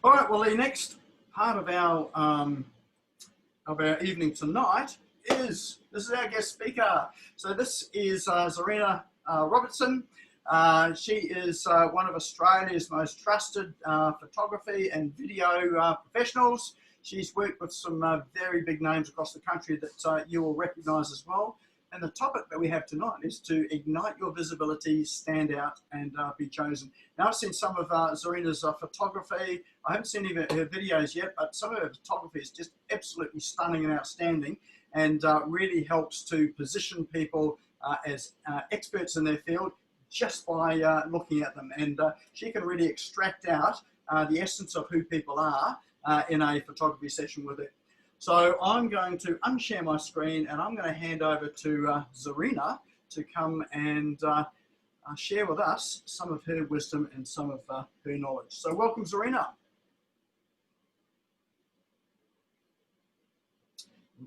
All right, well, the next part of our evening tonight is, this is our guest speaker. So this is Zahrina Robertson. She is one of Australia's most trusted photography and video professionals. She's worked with some very big names across the country that you will recognise as well. And the topic that we have tonight is to ignite your visibility, stand out, and be chosen. Now, I've seen some of Zahrina's photography. I haven't seen any of her videos yet, but some of her photography is just absolutely stunning and outstanding, and really helps to position people as experts in their field just by looking at them. And she can really extract out the essence of who people are in a photography session with it. So I'm going to unshare my screen and I'm going to hand over to Zahrina to come and share with us some of her wisdom and some of her knowledge. So welcome, Zahrina.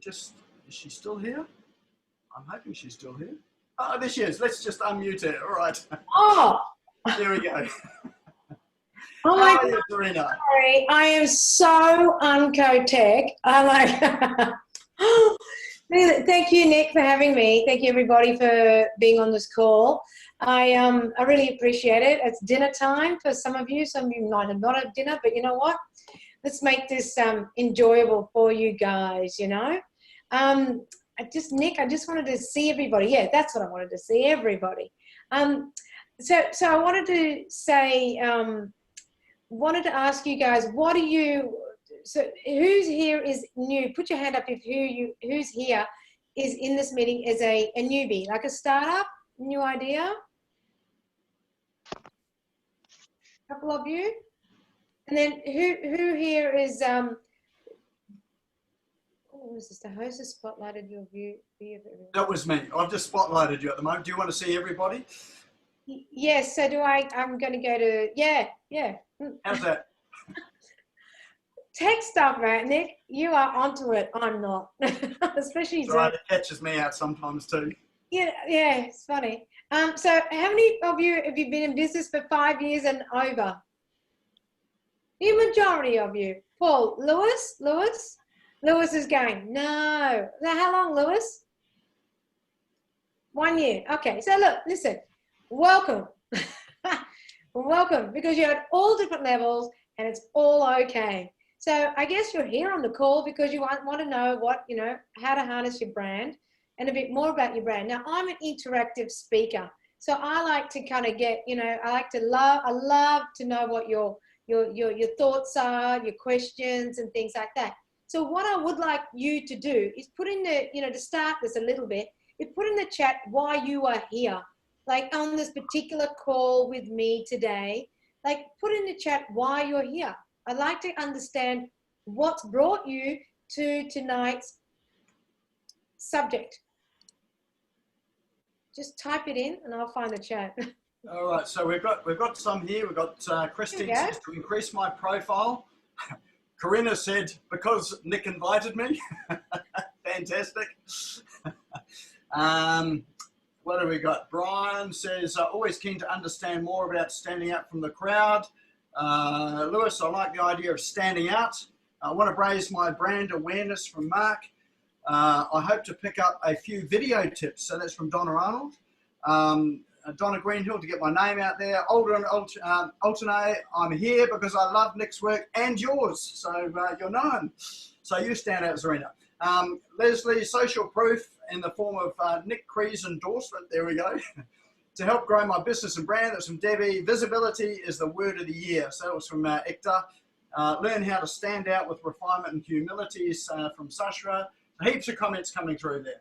Is she still here? I'm hoping she's still here. Oh, there she is. Let's just unmute her. All right. Oh, there we go. Oh my How are you, God, Zahrina? sorry. I am so unco-tech. I'm like, thank you, Nick, for having me. Thank you, everybody, for being on this call. I really appreciate it. It's dinner time for some of you. Some of you might have not had dinner, but you know what? Let's make this enjoyable for you guys, you know? Nick, I just wanted to see everybody. Yeah, that's what I wanted to see, everybody. So I wanted to say, wanted to ask you guys, so who's here is new? Put your hand up if who's here is in this meeting as a newbie, like a startup, new idea. A couple of you. And then who here is, was this the host has spotlighted your view of everyone? That was me. I've just spotlighted you at the moment. Do you want to see everybody? Yes, so I'm going to go to, yeah. How's that? Tech stuff, right, Nick? You are onto it. I'm not. Especially It's right, it catches me out sometimes too. Yeah, it's funny. So how many of you have you been in business for 5 years and over? The majority of you. Paul, Lewis is going, no. Now, how long, Lewis? 1 year. Okay, so look, listen, welcome. Welcome, because you're at all different levels and it's all okay. So I guess you're here on the call because you want to know how to harness your brand and a bit more about your brand. Now, I'm an interactive speaker, so I like to kind of get, I love to know what your thoughts are, your questions and things like that. So what I would like you to do is put in the, to start this a little bit, is put in the chat why you are here. Like on this particular call with me today, like put in the chat why you're here. I'd like to understand what's brought you to tonight's subject. Just type it in and I'll find the chat. All right, so we've got some here. We've got Christine says to increase my profile. Corinna said because Nick invited me. Fantastic. What do we got? Brian says always keen to understand more about standing out from the crowd. Lewis, I like the idea of standing out. I want to raise my brand awareness from Mark. I hope to pick up a few video tips. So that's from Donna Arnold. Donna Greenhill to get my name out there. Aldrin Alternate, I'm here because I love Nick's work and yours. So you're known. So you stand out, Zahrina. Leslie, social proof in the form of Nick Cree's endorsement. There we go. To help grow my business and brand. That's from Debbie. Visibility is the word of the year. So that was from Ekta. Learn how to stand out with refinement and humility is from Sashra. Heaps of comments coming through there.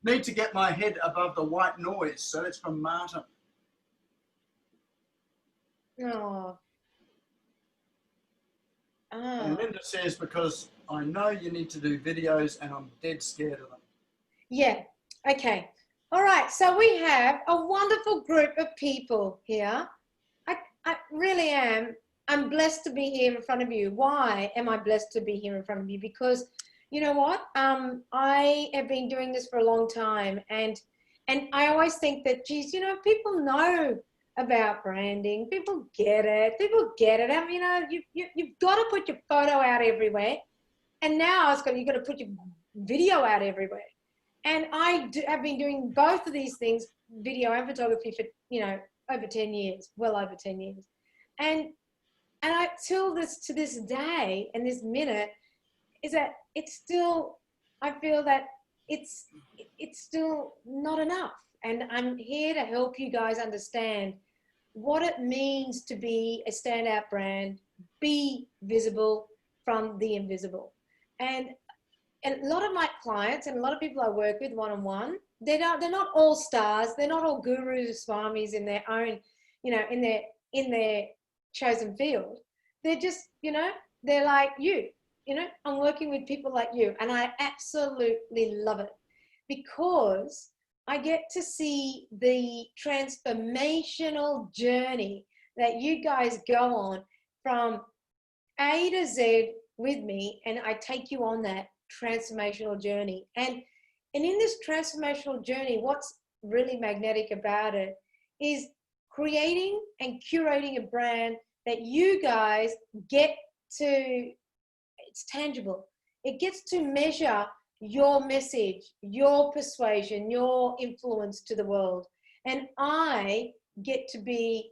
Need to get my head above the white noise. So that's from Martin. Oh. And Linda says, because I know you need to do videos and I'm dead scared of them. Yeah, okay. All right, so we have a wonderful group of people here. I really am. I'm blessed to be here in front of you. Why am I blessed to be here in front of you? Because you know what? I have been doing this for a long time, and I always think that, geez, people know about branding. People get it. People get it. I mean, you've got to put your photo out everywhere. And now you've got to put your video out everywhere. And have been doing both of these things, video and photography, for, over 10 years, well over 10 years. And to this day and this minute, is that it's still, I feel that it's still not enough. And I'm here to help you guys understand what it means to be a standout brand, be visible from the invisible. And a lot of my clients and a lot of people I work with one-on-one, they're not all stars. They're not all gurus or swamis in their own, in their chosen field. They're just, they're like you. I'm working with people like you, and I absolutely love it because I get to see the transformational journey that you guys go on from A to Z with me, and I take you on that transformational journey. And in this transformational journey, what's really magnetic about it is creating and curating a brand that you guys get to, it's tangible. It gets to measure your message, your persuasion, your influence to the world. And I get to be,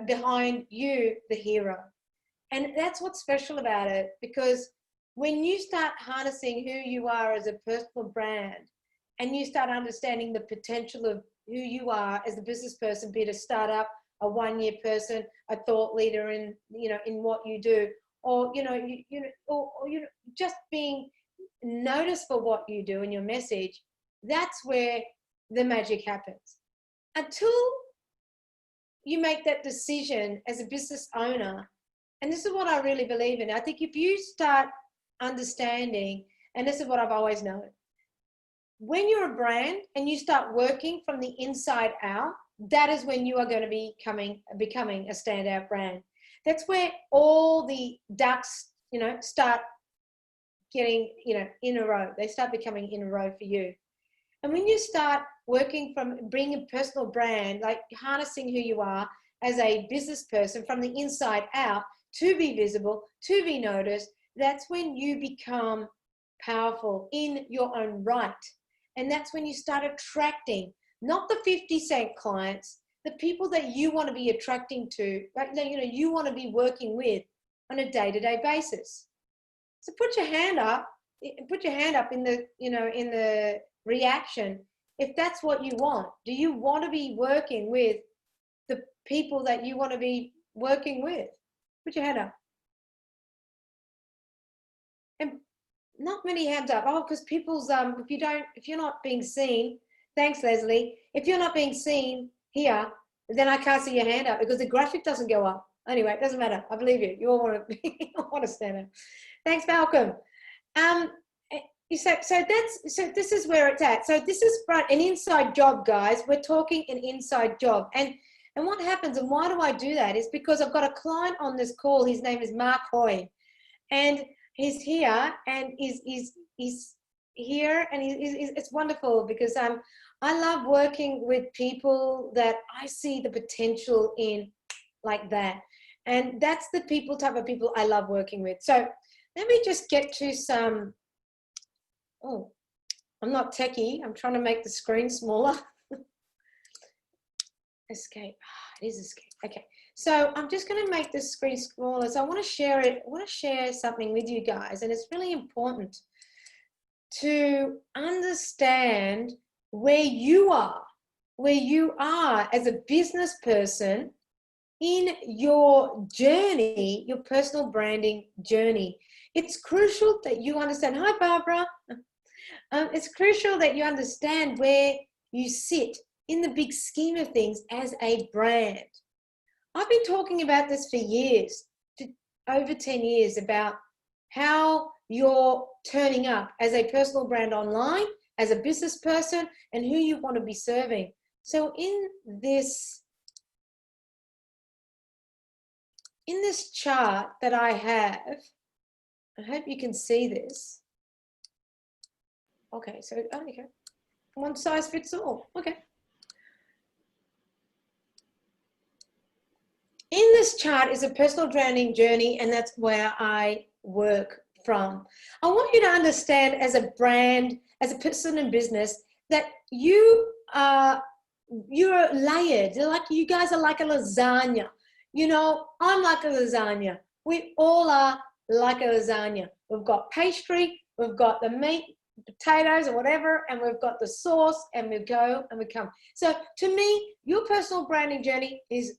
behind you, the hero. And that's what's special about it, because when you start harnessing who you are as a personal brand and you start understanding the potential of who you are as a business person, be it a startup, a one-year person, a thought leader in, in what you do, or, just being noticed for what you do and your message, that's where the magic happens. Until you make that decision as a business owner, and this is what I really believe in. I think if you start understanding, and this is what I've always known, when you're a brand and you start working from the inside out, that is when you are going to be becoming a standout brand. That's where all the ducks, start getting, in a row. They start becoming in a row for you. And when you start working from being a personal brand, like harnessing who you are as a business person from the inside out to be visible, to be noticed, that's when you become powerful in your own right. And that's when you start attracting, not the 50-cent clients, the people that you want to be attracting to, you want to be working with on a day-to-day basis. So put your hand up in the, in the reaction, if that's what you want. Do you want to be working with the people that you want to be working with? Put your hand up. And not many hands up. Oh, because people's, if you're not being seen, thanks, Leslie. If you're not being seen here, then I can't see your hand up because the graphic doesn't go up. Anyway, it doesn't matter. I believe you. You all want to stand up. Thanks, Malcolm. So this is where it's at. So this is an inside job, guys. We're talking an inside job. And what happens, and why do I do that, is because I've got a client on this call. His name is Mark Hoy. And he's here, and he's here, and it's wonderful because I love working with people that I see the potential in, like that. And that's the type of people I love working with. So let me just get to some, I'm not techie. I'm trying to make the screen smaller. Escape. It is escape. Okay. So I'm just going to make the screen smaller. So I want to share it. I want to share something with you guys. And it's really important to understand where you are as a business person in your journey, your personal branding journey. It's crucial that you understand. Hi, Barbara. It's crucial that you understand where you sit in the big scheme of things as a brand. I've been talking about this for years, over 10 years, about how you're turning up as a personal brand online, as a business person, and who you want to be serving. So in this chart that I have, I hope you can see this. Okay, so, one size fits all. Okay. chart is a personal branding journey, and that's where I work from. I want you to understand as a brand, as a person in business, that you're layered. Like, you guys are like a lasagna. You know, I'm like a lasagna. We all are like a lasagna. We've got pastry, we've got the meat, potatoes or whatever, and we've got the sauce, and we go and we come. So to me, your personal branding journey is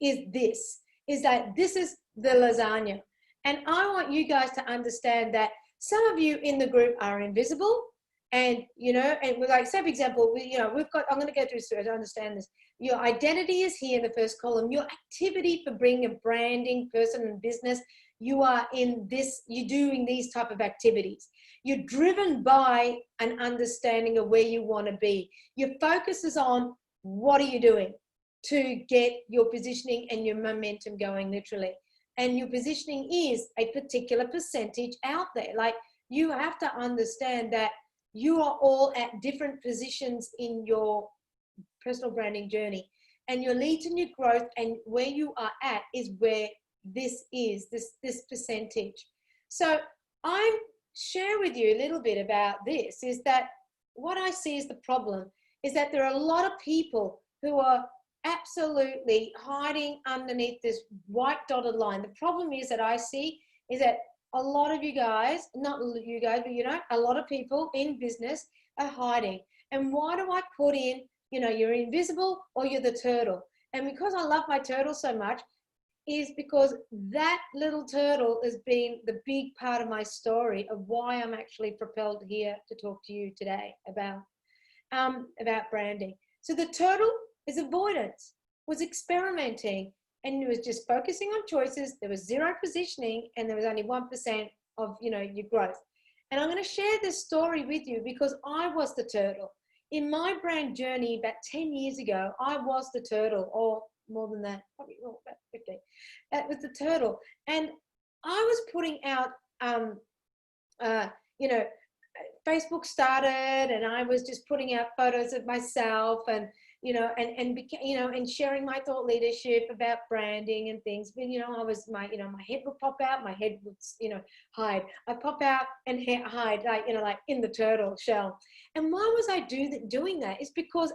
that this is the lasagna. And I want you guys to understand that some of you in the group are invisible, and, you know, and we're like, say for example, we've got, I'm going to go through this to understand this. Your identity is here in the first column. Your activity for being a branding person in business, you are in this, you're doing these type of activities. You're driven by an understanding of where you want to be. Your focus is on what are you doing to get your positioning and your momentum going, literally. And your positioning is a particular percentage out there. Like, you have to understand that you are all at different positions in your personal branding journey, and your leads and your growth and where you are at is where this is, this percentage. So I share with you a little bit about this, is that what I see as the problem is that there are a lot of people who are absolutely hiding underneath this white dotted line. The problem is that I see is that a lot of you guys, not you guys, but, you know, a lot of people in business are hiding. And why do I put in, you know, you're invisible or you're the turtle? And because I love my turtle so much, is because that little turtle has been the big part of my story of why I'm actually propelled here to talk to you today about branding. So the turtle is avoidance, was experimenting, and it was just focusing on choices. There was zero positioning, and there was only 1% of, you know, your growth. And I'm going to share this story with you because I was the turtle. In my brand journey about 10 years ago, I was the turtle, or more than that, probably about 15. That was the turtle. And I was putting out, you know, Facebook started, and I was just putting out photos of myself, and, you know, and sharing my thought leadership about branding and things. But, you know, I was, my head would pop out, my head would, you know, hide. I'd pop out and hide, like, you know, like in the turtle shell. And why was I doing that? It's because,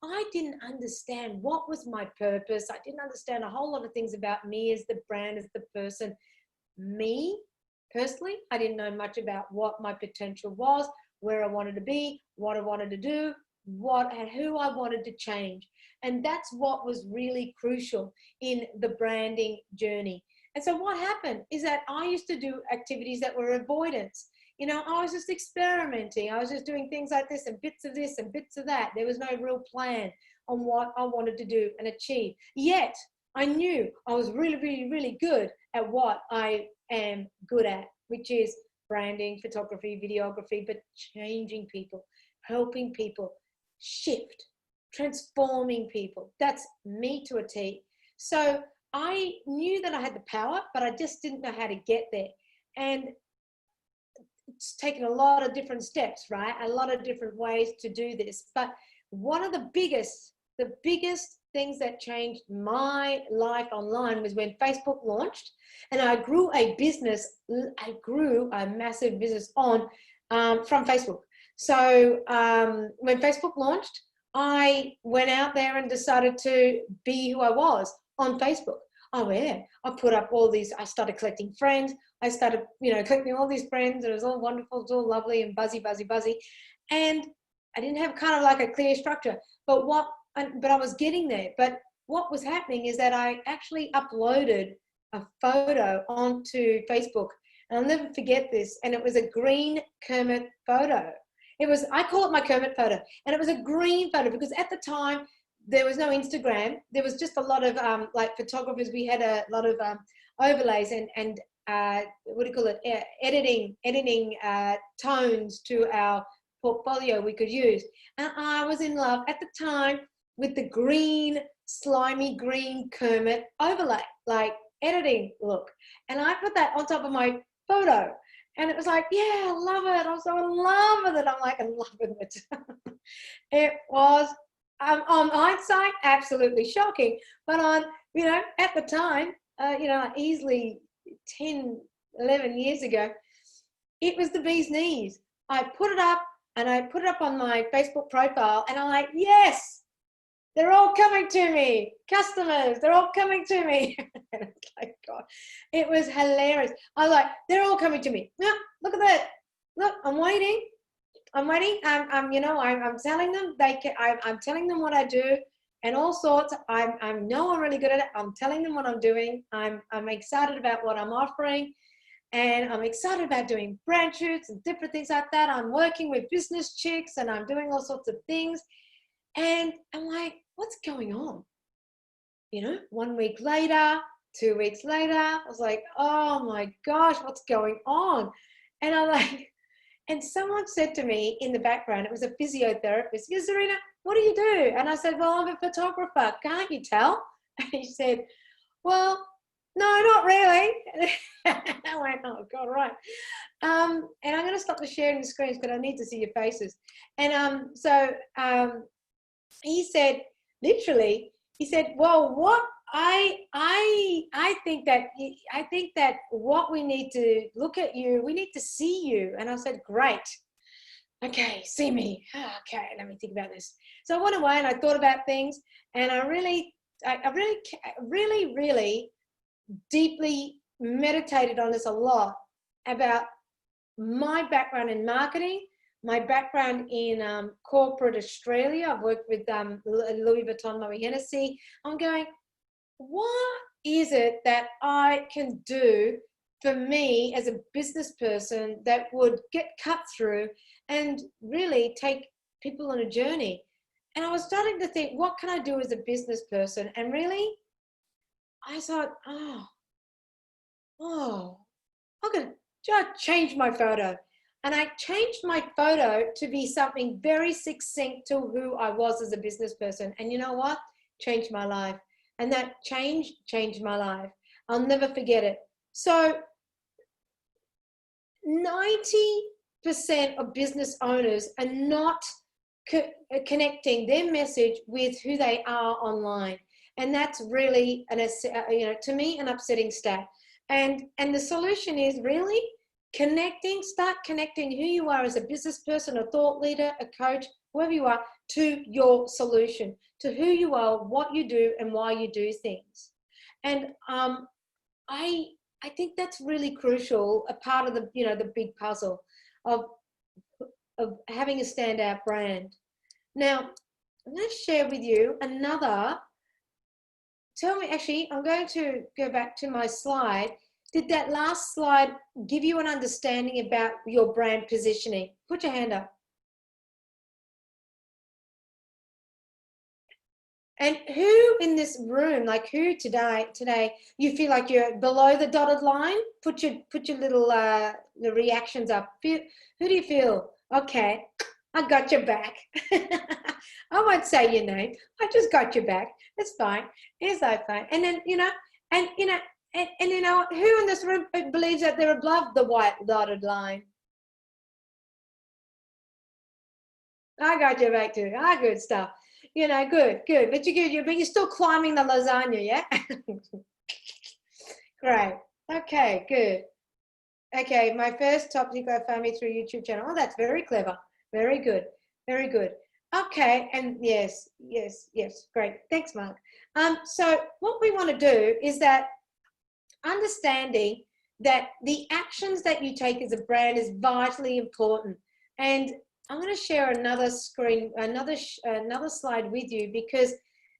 I didn't understand what was my purpose. I didn't understand a whole lot of things about me as the brand, as the person. Me, personally, I didn't know much about what my potential was, where I wanted to be, what I wanted to do, and who I wanted to change. And that's what was really crucial in the branding journey. And so what happened is that I used to do activities that were avoidance. You know, I was just experimenting. I was just doing things like this and bits of this and bits of that. There was no real plan on what I wanted to do and achieve. Yet I knew I was really, really, really good at what I am good at, which is branding, photography, videography, but changing people, helping people shift, transforming people. That's me to a T. So I knew that I had the power, but I just didn't know how to get there. And it's taken a lot of different steps, right? A lot of different ways to do this. But one of the biggest things that changed my life online was when Facebook launched, and I grew a massive business from Facebook. So when Facebook launched, I went out there and decided to be who I was on Facebook. Oh yeah, I put up all these, I started collecting friends. I started, you know, collecting all these friends, and it was all wonderful, it was all lovely and buzzy. And I didn't have kind of like a clear structure, but I was getting there. But what was happening is that I actually uploaded a photo onto Facebook, and I'll never forget this. And it was a green Kermit photo. I call it my Kermit photo. And it was a green photo because at the time, there was no Instagram. There was just a lot of like photographers. We had a lot of overlays and what do you call it? Editing tones to our portfolio we could use. And I was in love at the time with the green, slimy green Kermit overlay, like editing look. And I put that on top of my photo. And it was like, yeah, I love it. I'm so in love with it. I'm like in love with it. It was on hindsight, absolutely shocking. But on, you know, at the time, you know, easily 10, 11 years ago, it was the bee's knees. I put it up and I put it up on my Facebook profile and I'm like, yes, they're all coming to me. Customers, they're all coming to me. And it's like, God, it was hilarious. I was like, they're all coming to me. Yeah, look at that. Look, I'm waiting. I'm you know, I'm telling them I'm telling them what I do and all sorts. I know I'm really good at it. I'm telling them what I'm doing. I'm excited about what I'm offering, and I'm excited about doing brand shoots and different things like that. I'm working with business chicks and I'm doing all sorts of things. And I'm like, what's going on? You know, 1 week later, 2 weeks later, I was like, oh my gosh, what's going on? And I'm like, and someone said to me in the background, it was a physiotherapist, yeah, Zahrina, what do you do? And I said, well, I'm a photographer. Can't you tell? And he said, well, no, not really. I went, oh, God, right. And I'm going to stop the sharing the screens because I need to see your faces. And he said, literally, he said, well, what I think that what we need to look at you, we need to see you. And I said, great. Okay, see me. Okay, let me think about this. So I went away and I thought about things, and I really deeply meditated on this a lot about my background in marketing, my background in corporate Australia. I've worked with Louis Vuitton, Moët Hennessy. I'm going, what is it that I can do for me as a business person that would get cut through and really take people on a journey? And I was starting to think, what can I do as a business person? And really, I thought, I'm going to just change my photo. And I changed my photo to be something very succinct to who I was as a business person. And you know what? Changed my life. And that changed my life. I'll never forget it. So 90% of business owners are not connecting their message with who they are online. And that's really, to me, an upsetting stat. And the solution is really start connecting who you are as a business person, a thought leader, a coach, whoever you are, to your solution, to who you are, what you do, and why you do things. And I think that's really crucial, a part of the big puzzle of having a standout brand. Now, I'm going to share with you another. Tell me, actually, I'm going to go back to my slide. Did that last slide give you an understanding about your brand positioning? Put your hand up. And who in this room, like who today, you feel like you're below the dotted line? Put your little the reactions up. Who do you feel? Okay, I got your back. I won't say your name. I just got your back. It's fine. It's okay. And then and who in this room believes that they're above the white dotted line? I got your back too. Good stuff. Good. But you're still climbing the lasagna, yeah? Great. Okay, good. Okay, my first topic, I found me through YouTube channel. Oh, that's very clever. Very good. Very good. Okay, and yes, great. Thanks, Mark. So what we want to do is that understanding that the actions that you take as a brand is vitally important. And I'm going to share another screen, another slide with you, because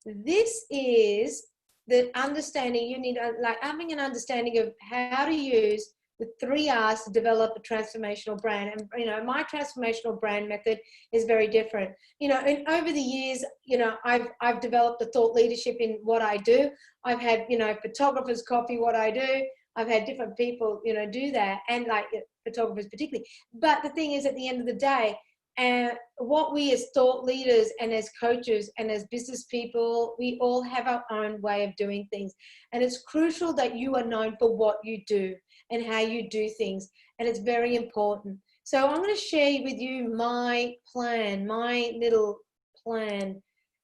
this is the understanding you need, like having an understanding of how to use the 3 R's to develop a transformational brand. And my transformational brand method is very different. And over the years, I've developed a thought leadership in what I do. I've had photographers copy what I do. I've had different people do that, and like photographers particularly. But the thing is, at the end of the day, what we as thought leaders and as coaches and as business people, we all have our own way of doing things. And it's crucial that you are known for what you do and how you do things. And it's very important. So I'm going to share with you my plan, my little plan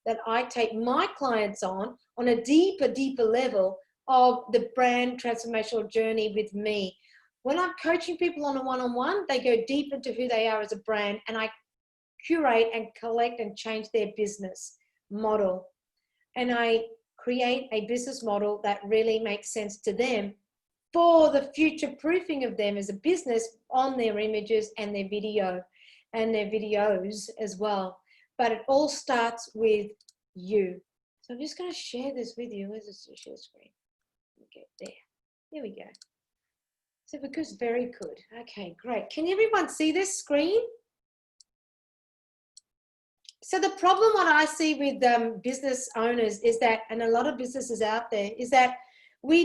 that I take my clients on a deeper level of the brand transformational journey with me. When I'm coaching people on a one-on-one, they go deep into who they are as a brand, and I curate and collect and change their business model. And I create a business model that really makes sense to them for the future proofing of them as a business on their images and their video and their videos as well. But it all starts with you. So I'm just going to share this with you. Where's the share screen? Get there. There we go. So because very good. Okay, great. Can everyone see this screen? So the problem what I see with business owners is that, and a lot of businesses out there, is that you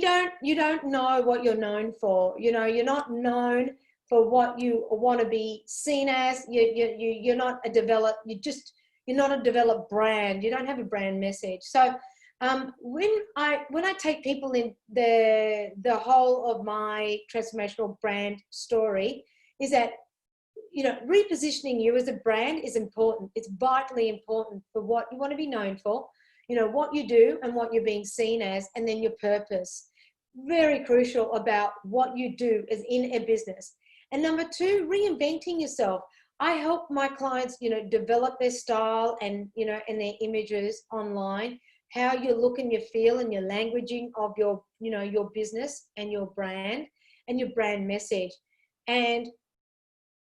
don't know what you're known for. You know, you're not known for what you want to be seen as. You're not a developed, you're not a developed brand. You don't have a brand message. So when I take people in the whole of my transformational brand story, is that, you know, repositioning you as a brand is important. It's vitally important for what you want to be known for, you know, what you do and what you're being seen as, and then your purpose. Very crucial about what you do as in a business. And number two, reinventing yourself. I help my clients, you know, develop their style and, you know, and their images online, how you look and you feel and your languaging of your, you know, your business and your brand message. And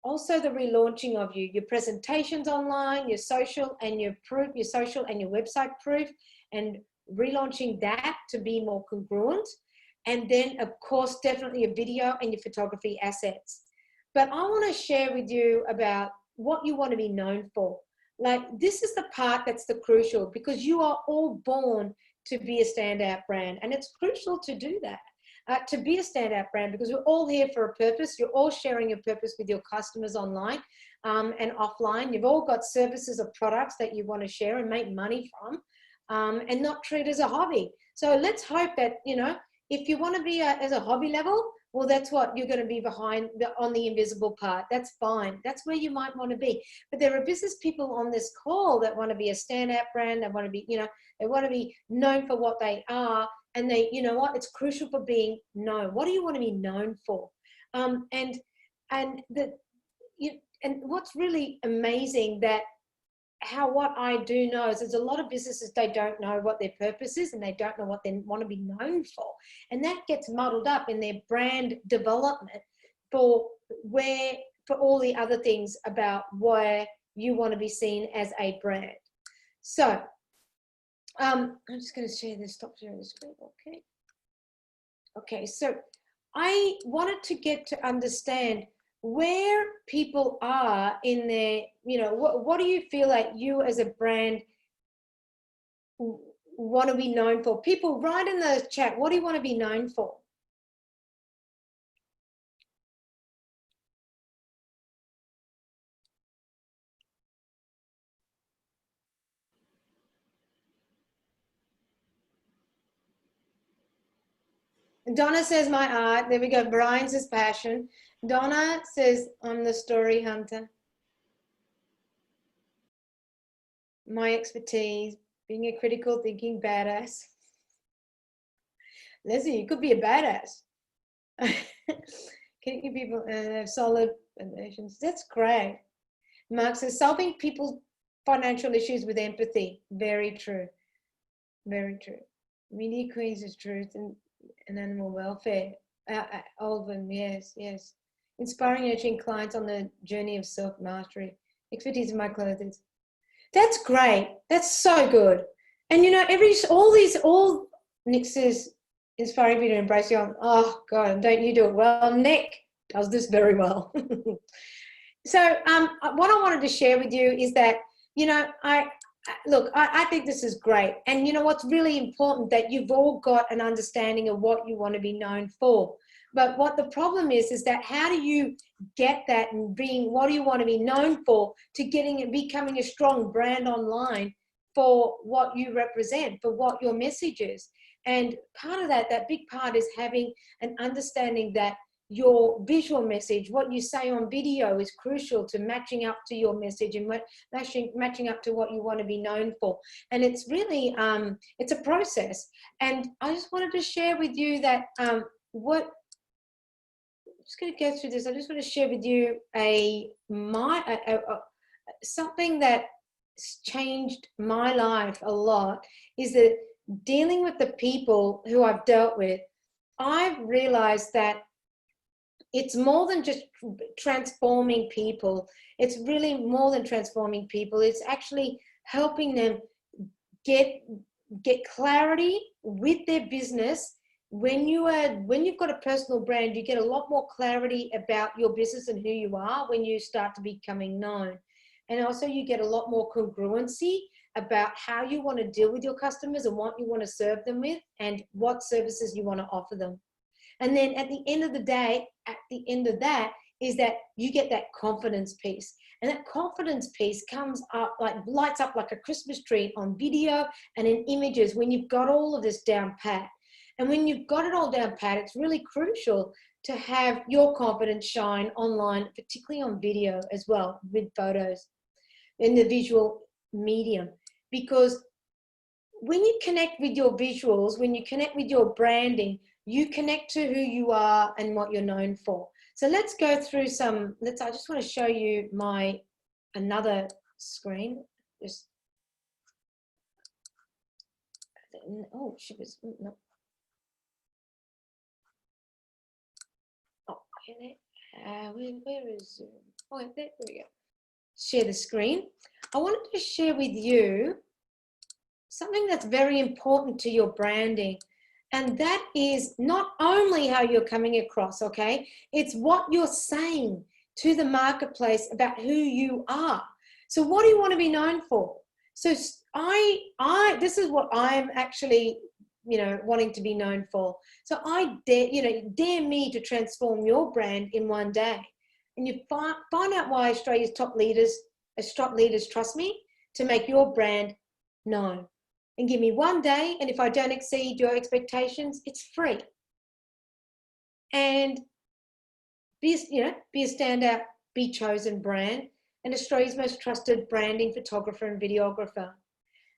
also the relaunching of you, your presentations online, your social and your proof, your social and your website proof, and relaunching that to be more congruent. And then of course, definitely a video and your photography assets. But I want to share with you about what you want to be known for. Like, this is the part that's the crucial, because you are all born to be a standout brand. And it's crucial to do that. To be a standout brand, because we're all here for a purpose. You're all sharing your purpose with your customers online and offline. You've all got services or products that you want to share and make money from, and not treat as a hobby. So let's hope that, you know, if you want to be as a hobby level, well, that's what you're going to be behind on the invisible part. That's fine. That's where you might want to be. But there are business people on this call that want to be a standout brand. They want to be, you know, they want to be known for what they are. And they, you know what, it's crucial for being known. What do you want to be known for? And what's really amazing that what I do know is there's a lot of businesses, they don't know what their purpose is and they don't know what they want to be known for. And that gets muddled up in their brand development for all the other things about where you want to be seen as a brand. So I'm just going to share this, stop sharing the screen, okay? Okay, so I wanted to get to understand where people are in their, you know, what do you feel like you as a brand want to be known for? People, write in the chat, what do you want to be known for? Donna says my art. There we go. Brian says passion. Donna says I'm the story hunter. My expertise, being a critical thinking badass. Leslie, you could be a badass. Can you people have solid foundations? That's great. Mark says solving people's financial issues with empathy. Very true. Very true. Media queens is truth and animal welfare. Alvin, yes, yes. Inspiring and nurturing clients on the journey of self-mastery. Expertise in my clothes. That's great. That's so good. And you know, all Nick says, inspiring you to embrace your own. Oh God, don't you do it well? Nick does this very well. So what I wanted to share with you is that, you know, I think this is great. And you know what's really important, that you've all got an understanding of what you want to be known for. But what the problem is that how do you get that, and being, what do you want to be known for, to becoming a strong brand online for what you represent, for what your message is. And part of that big part is having an understanding that your visual message, what you say on video is crucial to matching up to your message and matching up to what you want to be known for. And it's really, it's a process. And I just wanted to share with you that I'm just going to go through this. I just want to share with you something that changed my life a lot, is that dealing with the people who I've dealt with, I've realized that it's more than just transforming people. It's really more than transforming people. It's actually helping them get clarity with their business. When you've got a personal brand, you get a lot more clarity about your business and who you are when you start to becoming known. And also you get a lot more congruency about how you want to deal with your customers and what you want to serve them with and what services you want to offer them. And then at the end of the day, at the end of that is that you get that confidence piece. And that confidence piece comes up, like lights up like a Christmas tree on video and in images when you've got all of this down pat. And when you've got it all down pat, it's really crucial to have your confidence shine online, particularly on video as well, with photos in the visual medium. Because when you connect with your visuals, when you connect with your branding, you connect to who you are and what you're known for. So let's go through I just want to show you another screen. No. Oh, where is Zoom? Oh, there we go. Share the screen. I wanted to share with you something that's very important to your branding. And that is not only how you're coming across, okay? It's what you're saying to the marketplace about who you are. So what do you want to be known for? So this is what I'm actually, wanting to be known for. So I dare me to transform your brand in one day. And you find out why Australia's top leaders trust me to make your brand known. And give me one day, and if I don't exceed your expectations, it's free. And be a standout, be chosen brand, and Australia's most trusted branding photographer and videographer.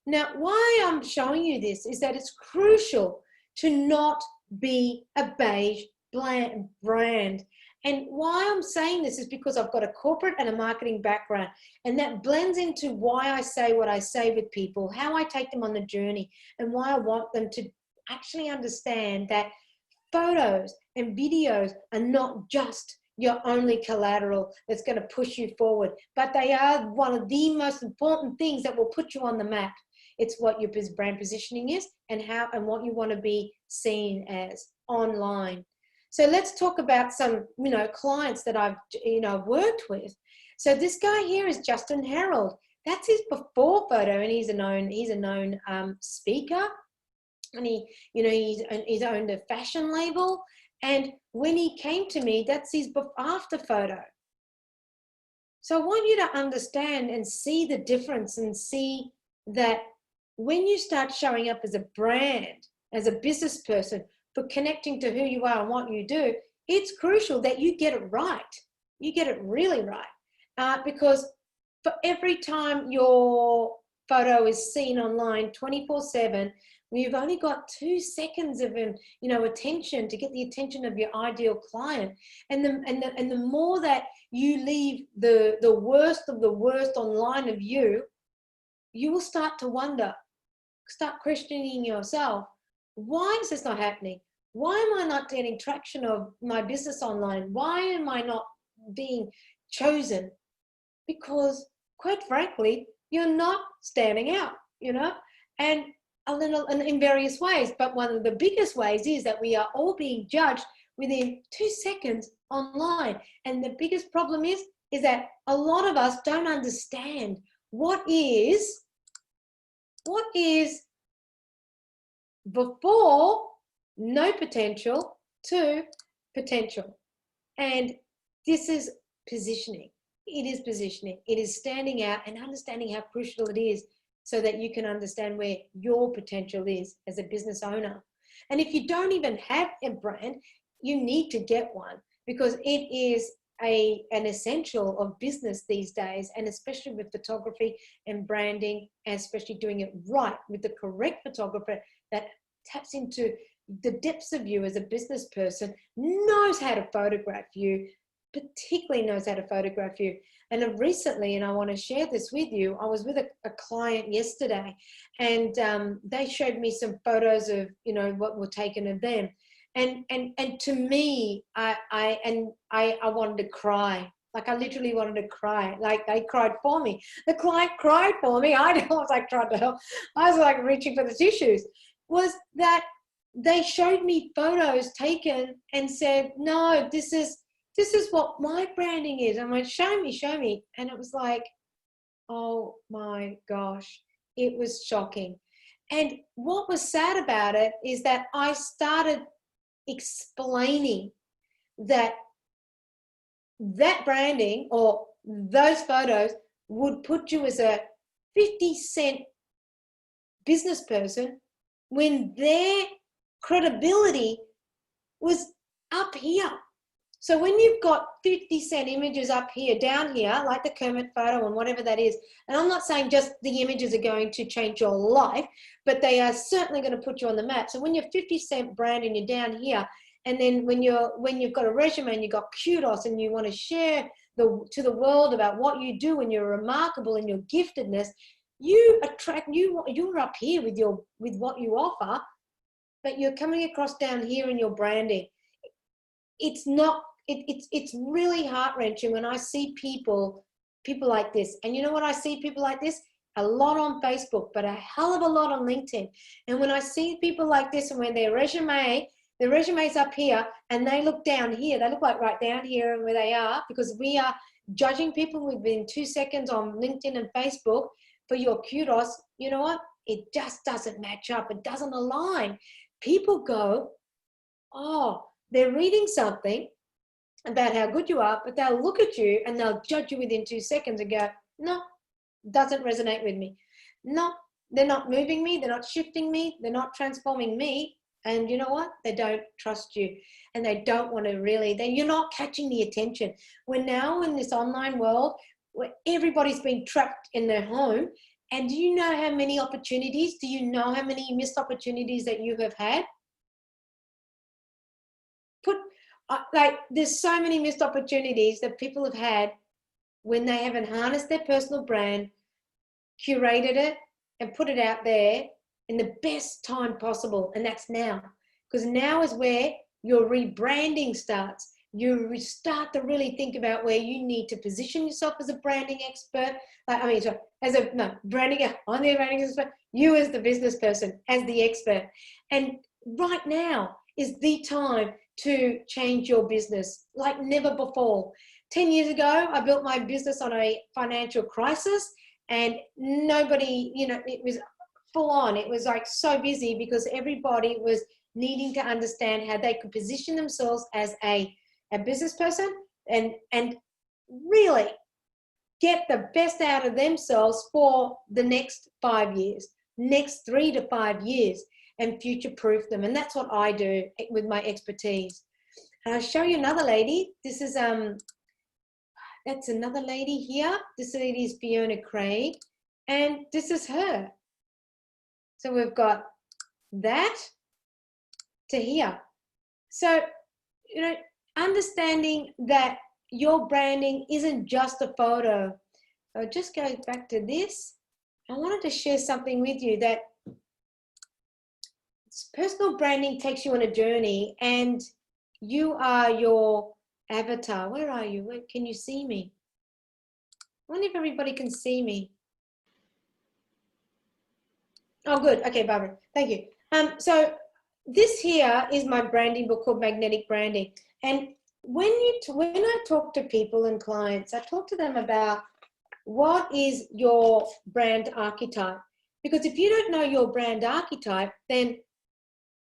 Now, why I'm showing you this is that it's crucial to not be a beige brand. And why I'm saying this is because I've got a corporate and a marketing background, and that blends into why I say what I say with people, how I take them on the journey, and why I want them to actually understand that photos and videos are not just your only collateral that's going to push you forward, but they are one of the most important things that will put you on the map. It's what your brand positioning is and what you want to be seen as online. So let's talk about some, clients that I've, worked with. So this guy here is Justin Harold. That's his before photo, and he's a known speaker, and he's owned a fashion label. And when he came to me, that's his after photo. So I want you to understand and see the difference, and see that when you start showing up as a brand, as a business person, for connecting to who you are and what you do, it's crucial that you get it right. You get it really right. Because for every time your photo is seen online 24/7, you've only got 2 seconds of attention to get the attention of your ideal client. And the more that you leave the worst of the worst online of you, you will start to wonder, start questioning yourself. Why is this not happening? Why am I not getting traction of my business online? Why am I not being chosen? Because quite frankly, you're not standing out, and in various ways. But one of the biggest ways is that we are all being judged within 2 seconds online. And the biggest problem is that a lot of us don't understand what is before no potential to potential. And this is positioning. It is positioning. It is standing out and understanding how crucial it is, so that you can understand where your potential is as a business owner. And if you don't even have a brand, you need to get one, because it is an essential of business these days, and especially with photography and branding, and especially doing it right with the correct photographer that taps into the depths of you as a business person, knows how to photograph you, particularly knows how to photograph you. And recently, and I want to share this with you, I was with a client yesterday, and they showed me some photos of, you know, what were taken of them. And to me, I wanted to cry. Like, I literally wanted to cry. Like, they cried for me. The client cried for me. I was like trying to help. I was like reaching for the tissues. Was that they showed me photos taken and said, no, this is what my branding is. I went, show me. And it was like, oh my gosh, it was shocking. And what was sad about it is that I started explaining that branding or those photos would put you as a 50-cent business person when their credibility was up here. So when you've got 50-cent images up here, down here, like the Kermit photo and whatever that is, and I'm not saying just the images are going to change your life, but they are certainly going to put you on the map. So when you're 50-cent brand and you're down here, and then when you've got a resume and you've got kudos and you want to share to the world about what you do and you're remarkable in your giftedness, you're up here with what you offer, but you're coming across down here in your branding. It's really heart-wrenching when I see people like this. And you know what, I see people like this a lot on Facebook, but a hell of a lot on LinkedIn. And when I see people like this, and when their resume's up here and they look down here, they look like right down here where they are, because we are judging people within 2 seconds on LinkedIn and Facebook for your kudos. You know what? It just doesn't match up. It doesn't align. People go, oh, they're reading something about how good you are, but they'll look at you and they'll judge you within 2 seconds and go, no, doesn't resonate with me. No, they're not moving me. They're not shifting me. They're not transforming me. And you know what? They don't trust you, and they don't want to really, you're not catching the attention. We're now in this online world where everybody's been trapped in their home. And do you know how many opportunities? Do you know how many missed opportunities that you have had? There's so many missed opportunities that people have had when they haven't harnessed their personal brand, curated it, and put it out there in the best time possible. And that's now, because now is where your rebranding starts. You start to really think about where you need to position yourself as a branding expert. I'm the branding expert, you as the business person, as the expert. And right now is the time to change your business like never before. 10 years ago, I built my business on a financial crisis, and nobody, it was full on. It was like so busy because everybody was needing to understand how they could position themselves as a business person and really get the best out of themselves for the next 5 years, next 3 to 5 years, and future-proof them. And that's what I do with my expertise. And I'll show you another lady. This is, that's another lady here. This lady is Fiona Craig, and this is her. So we've got that to here. So, understanding that your branding isn't just a photo. So just go back to this. I wanted to share something with you that personal branding takes you on a journey, and you are your avatar. Where are you? Where, can you see me? I wonder if everybody can see me. Oh, good. Okay, Barbara. Thank you. So this here is my branding book called Magnetic Branding. And when I talk to people and clients, I talk to them about what is your brand archetype. Because if you don't know your brand archetype, then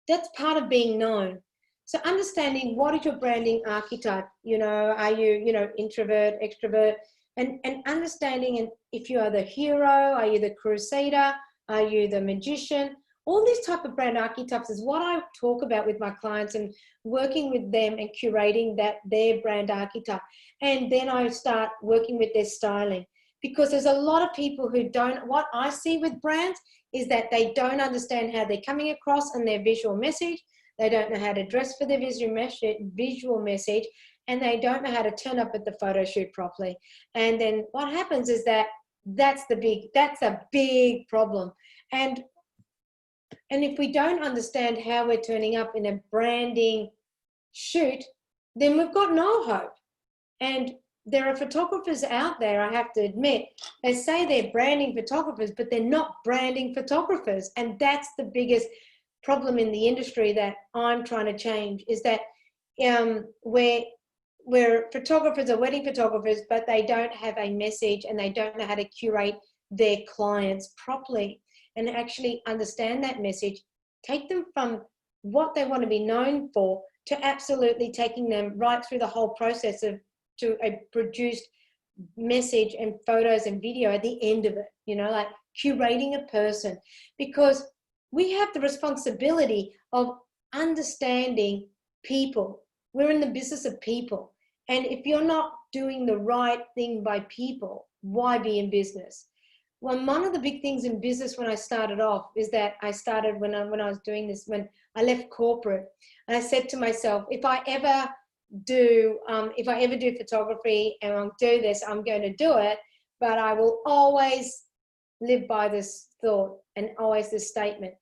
that's part of being known. So understanding what is your branding archetype, are you, introvert, extrovert, and understanding, and if you are the hero, are you the crusader, are you the magician, All these type of brand archetypes is what I talk about with my clients and working with them and curating their brand archetype. And then I start working with their styling, because there's a lot of people who don't, what I see with brands is that they don't understand how they're coming across in their visual message. They don't know how to dress for their visual message, and they don't know how to turn up at the photo shoot properly. And then what happens is that's a big problem. And if we don't understand how we're turning up in a branding shoot, then we've got no hope. And there are photographers out there, I have to admit, they say they're branding photographers, but they're not branding photographers. And that's the biggest problem in the industry that I'm trying to change, is that where photographers are wedding photographers, but they don't have a message and they don't know how to curate their clients properly and actually understand that message, take them from what they want to be known for to absolutely taking them right through the whole process to a produced message and photos and video at the end of it, you know, like curating a person, because we have the responsibility of understanding people. We're in the business of people. And if you're not doing the right thing by people, why be in business? Well, one of the big things in business when I started off is that I started when I was doing this, when I left corporate, and I said to myself, if I ever do photography and I'll do this, I'm going to do it, but I will always live by this thought and always this statement.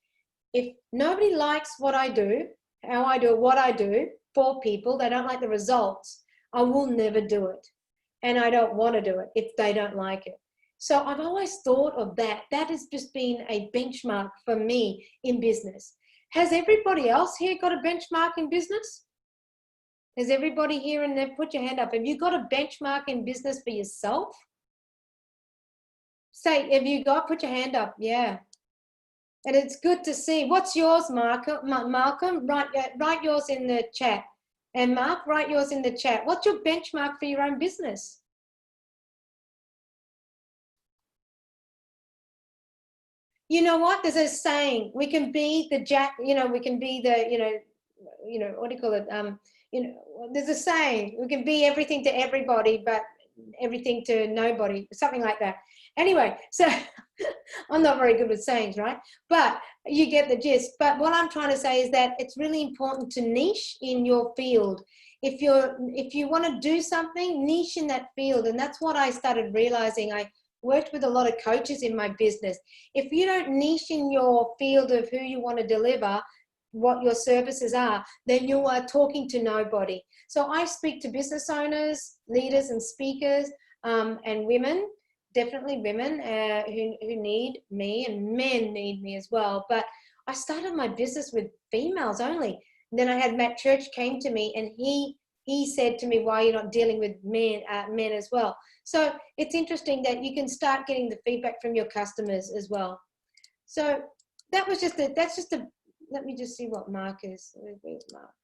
If nobody likes what I do, how I do it, what I do for people, they don't like the results, I will never do it. And I don't want to do it if they don't like it. So I've always thought of that. That has just been a benchmark for me in business. Has everybody else here got a benchmark in business? Has everybody here in there, put your hand up. Have you got a benchmark in business for yourself? Say, have you got, put your hand up, yeah. And it's good to see. What's yours, Malcolm? Write yours in the chat. And Mark, write yours in the chat. What's your benchmark for your own business? You know what? There's a saying, we can be the we can be the, what do you call it? There's a saying, we can be everything to everybody, but everything to nobody, something like that. Anyway, so I'm not very good with sayings, right? But you get the gist. But what I'm trying to say is that it's really important to niche in your field. If you want to do something, niche in that field. And that's what I started realizing. I worked with a lot of coaches in my business. If you don't niche in your field of who you want to deliver, what your services are, then you are talking to nobody. So I speak to business owners, leaders and speakers, and women, definitely women who need me, and men need me as well. But I started my business with females only. And then I had Matt Church came to me, and he said to me, why are you not dealing with men as well? So it's interesting that you can start getting the feedback from your customers as well. So that was just let me just see what Mark is. Where's Mark?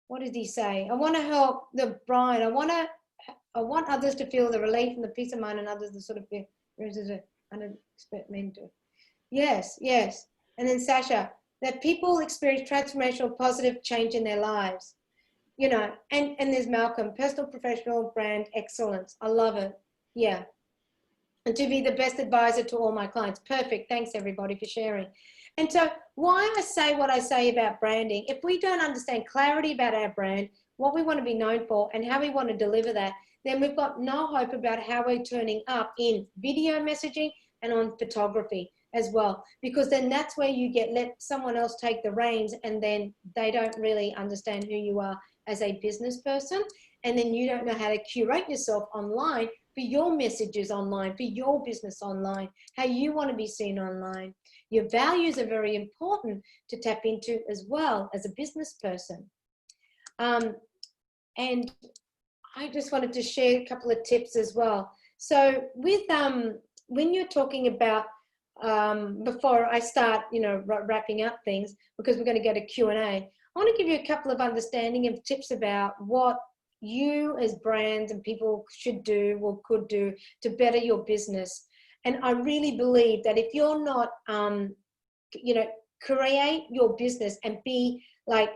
What did he say? I want to help the bride. I want others to feel the relief and the peace of mind, and others to sort of feel unexpected mentor. Yes. And then Sasha, that people experience transformational positive change in their lives. And there's Malcolm, personal, professional, brand excellence. I love it. Yeah. And to be the best advisor to all my clients. Perfect. Thanks everybody for sharing. And so why I say what I say about branding, if we don't understand clarity about our brand, what we want to be known for and how we want to deliver that, then we've got no hope about how we're turning up in video messaging and on photography as well, because then that's where you let someone else take the reins, and then they don't really understand who you are as a business person, and then you don't know how to curate yourself online for your messages online, for your business online, how you want to be seen online. Your values are very important to tap into as well as a business person. And I just wanted to share a couple of tips as well. So with when you're talking about before I start, wrapping up things, because we're going to go to Q&A, I want to give you a couple of understanding and tips about what you as brands and people should do or could do to better your business. And I really believe that if you're not create your business and be like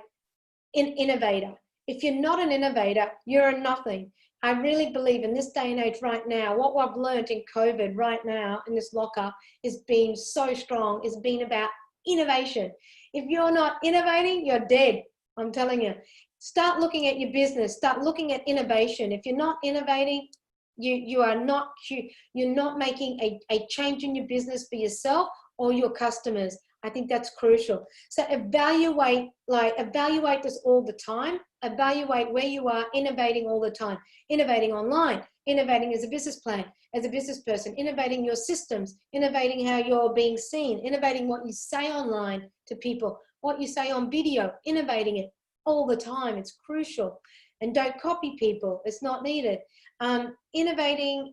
an innovator. If you're not an innovator, you're a nothing. I really believe in this day and age right now, what I've learned in COVID right now in this lockup is being so strong, is being about innovation. If you're not innovating, you're dead. I'm telling you. Start looking at your business. Start looking at innovation. If you're not innovating, you're not making a change in your business for yourself or your customers. I think that's crucial. So evaluate this all the time. Evaluate where you are, innovating all the time. Innovating online, innovating as a business plan, as a business person, innovating your systems, innovating how you're being seen, innovating what you say online to people, what you say on video, innovating it all the time. It's crucial. And don't copy people. It's not needed. Innovating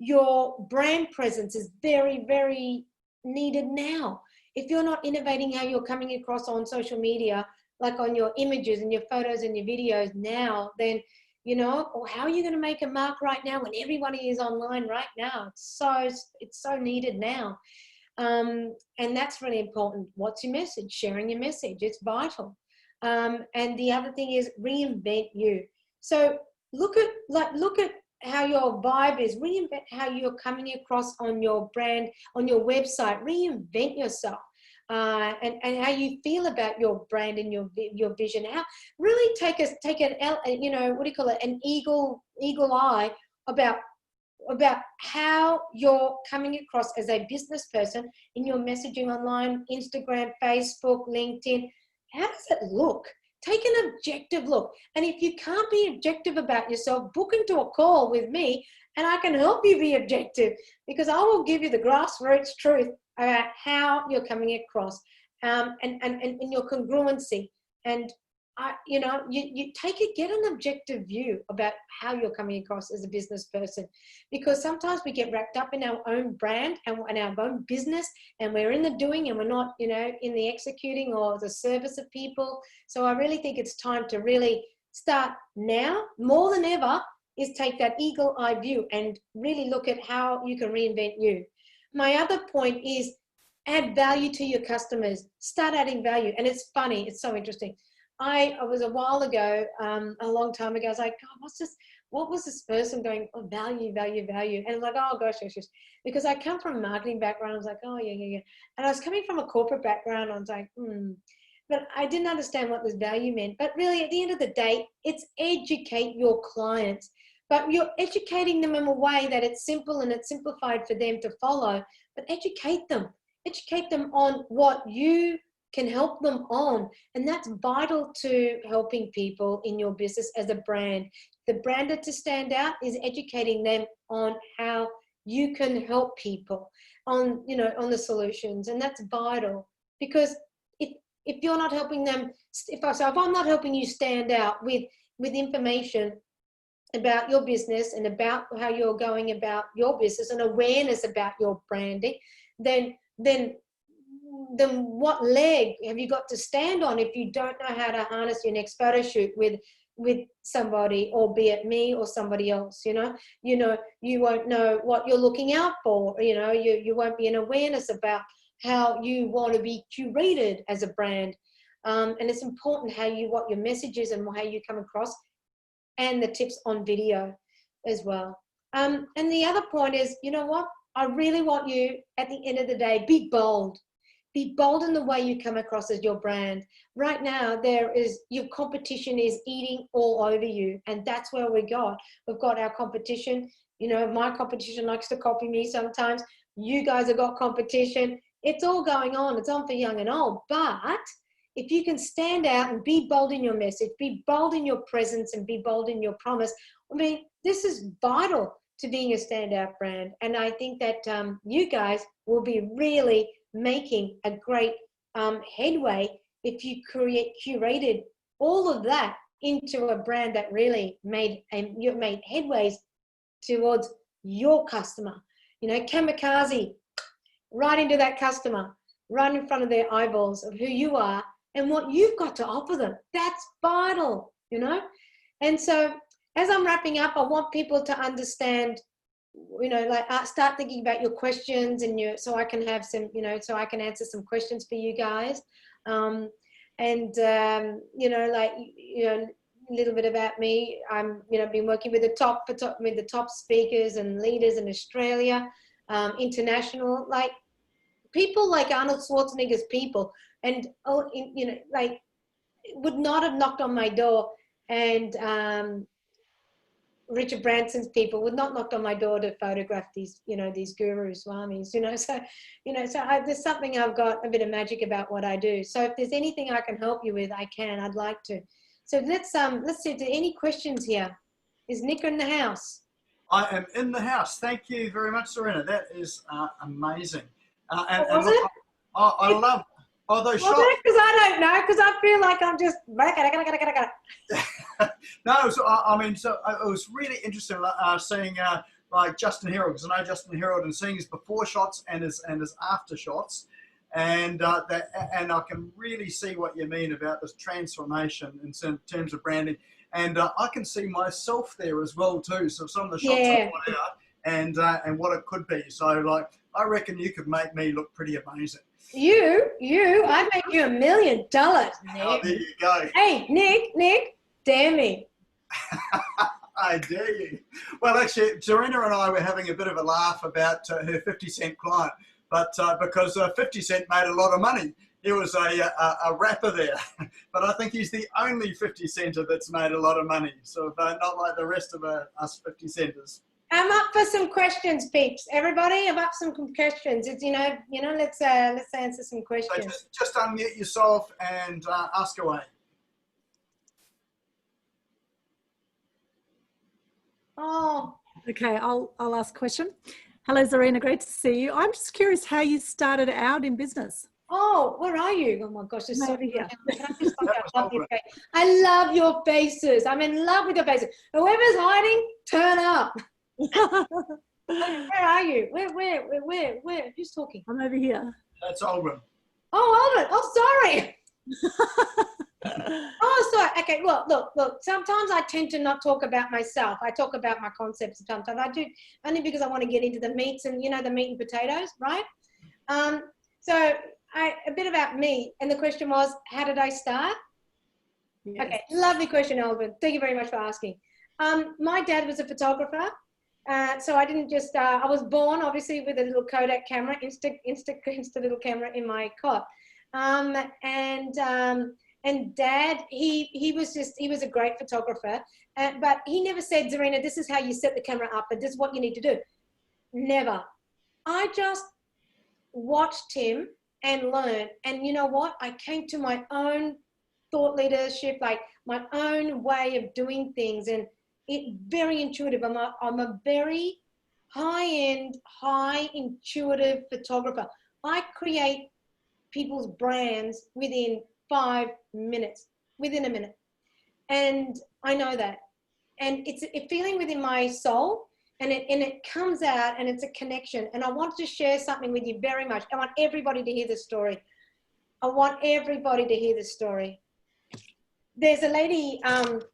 your brand presence is very, very needed now. If you're not innovating how you're coming across on social media, like on your images and your photos and your videos now, then, or how are you going to make a mark right now when everybody is online right now? It's so needed now. And that's really important. What's your message? Sharing your message. It's vital. And the other thing is reinvent you. So look at how your vibe is. Reinvent how you're coming across on your brand, on your website. Reinvent yourself. And how you feel about your brand and your vision. How really take an an eagle eye about how you're coming across as a business person in your messaging online, Instagram, Facebook, LinkedIn. How does it look? Take an objective look. And if you can't be objective about yourself, book into a call with me and I can help you be objective, because I will give you the grassroots truth about how you're coming across and your congruency. And you get an objective view about how you're coming across as a business person, because sometimes we get wrapped up in our own brand and our own business, and we're in the doing and we're not, in the executing or the service of people. So I really think it's time to really start now, more than ever, is take that eagle eye view and really look at how you can reinvent you. My other point is add value to your customers. Start adding value. And it's funny, it's so interesting. I was a while ago, a long time ago, I was like, God, what was this person going, oh, value. And I'm like, oh gosh, because I come from a marketing background. I was like, oh yeah. And I was coming from a corporate background. I was like, but I didn't understand what this value meant. But really at the end of the day, it's educate your clients, but you're educating them in a way that it's simple and it's simplified for them to follow, but educate them on what you can help them on. And that's vital to helping people in your business as a brand. The brander to stand out is educating them on how you can help people on, on the solutions. And that's vital, because if you're not helping them, if I'm not helping you stand out with information about your business and about how you're going about your business and awareness about your branding, then what leg have you got to stand on if you don't know how to harness your next photo shoot with somebody, albeit me or somebody else? You won't know what you're looking out for. You won't be in awareness about how you want to be curated as a brand. And it's important what your message is and how you come across, and the tips on video as well. And the other point is, I really want you, at the end of the day, be bold. Be bold in the way you come across as your brand. Right now, your competition is eating all over you, and that's where we got. We've got our competition. My competition likes to copy me sometimes. You guys have got competition. It's all going on. It's on for young and old. But if you can stand out and be bold in your message, be bold in your presence, and be bold in your promise, this is vital to being a standout brand. And I think that you guys will be really making a great headway if you curated all of that into a brand that really made headways towards your customer. Kamikaze, right into that customer, right in front of their eyeballs of who you are and what you've got to offer them. That's vital, And so as I'm wrapping up, I want people to understand like start thinking about your questions and so I can have some, so I can answer some questions for you guys. Like, a little bit about me. I'm, been working with the top speakers and leaders in Australia, international, like people like Arnold Schwarzenegger's people, and like would not have knocked on my door, and Richard Branson's people would not knock on my door to photograph these, these guru swamis, there's something, I've got a bit of magic about what I do. So if there's anything I can help you with, I can, I'd like to. So let's see, are there any questions here? Is Nick in the house? I am in the house. Thank you very much, Zahrina. That is amazing. And Was look, I love those shots. Because I don't know, because I feel like I'm just... No, so it was really interesting seeing like Justin Herald, because I know Justin Herald, and seeing his before shots and his after shots, and I can really see what you mean about this transformation in terms of branding, and I can see myself there as well too. So some of the shots I put out and what it could be. So like, I reckon you could make me look pretty amazing. I make you $1 million, Nick. Oh, there you go. Hey, Nick, dare me. I dare you. Well, actually, Zahrina and I were having a bit of a laugh about her 50-cent client, but because 50 Cent made a lot of money. He was a rapper there, but I think he's the only 50 center that's made a lot of money. So not like the rest of us 50 centers. I'm up for some questions, peeps. Everybody, I'm up for some questions. It's, let's answer some questions. So just unmute yourself and ask away. Oh. Okay, I'll ask a question. Hello, Zahrina, great to see you. I'm just curious how you started out in business. Oh, where are you? Oh my gosh, it's so here. I love your faces. I'm in love with your faces. Whoever's hiding, turn up. Where are you? Where? Who's talking? I'm over here. That's Aldrin. Oh, Aldrin. Oh, sorry. Oh, sorry. Okay, well, look. Sometimes I tend to not talk about myself. I talk about my concepts sometimes. I do, only because I want to get into the meats and, the meat and potatoes, right? So a bit about me. And the question was, how did I start? Yes. Okay, lovely question, Aldrin. Thank you very much for asking. My dad was a photographer. So I didn't just, I was born obviously with a little Kodak camera, insta little camera in my cot. And Dad, he was a great photographer, but he never said, Zahrina, this is how you set the camera up, and this is what you need to do. Never. I just watched him and learned. And you know what? I came to my own thought leadership, like my own way of doing things, and it very intuitive. I'm a very high-end, high intuitive photographer. I create people's brands within 5 minutes, within a minute. And I know that. And it's a feeling within my soul, and it comes out, and it's a connection. And I want to share something with you very much. I want everybody to hear this story. I want everybody to hear this story. There's a lady, and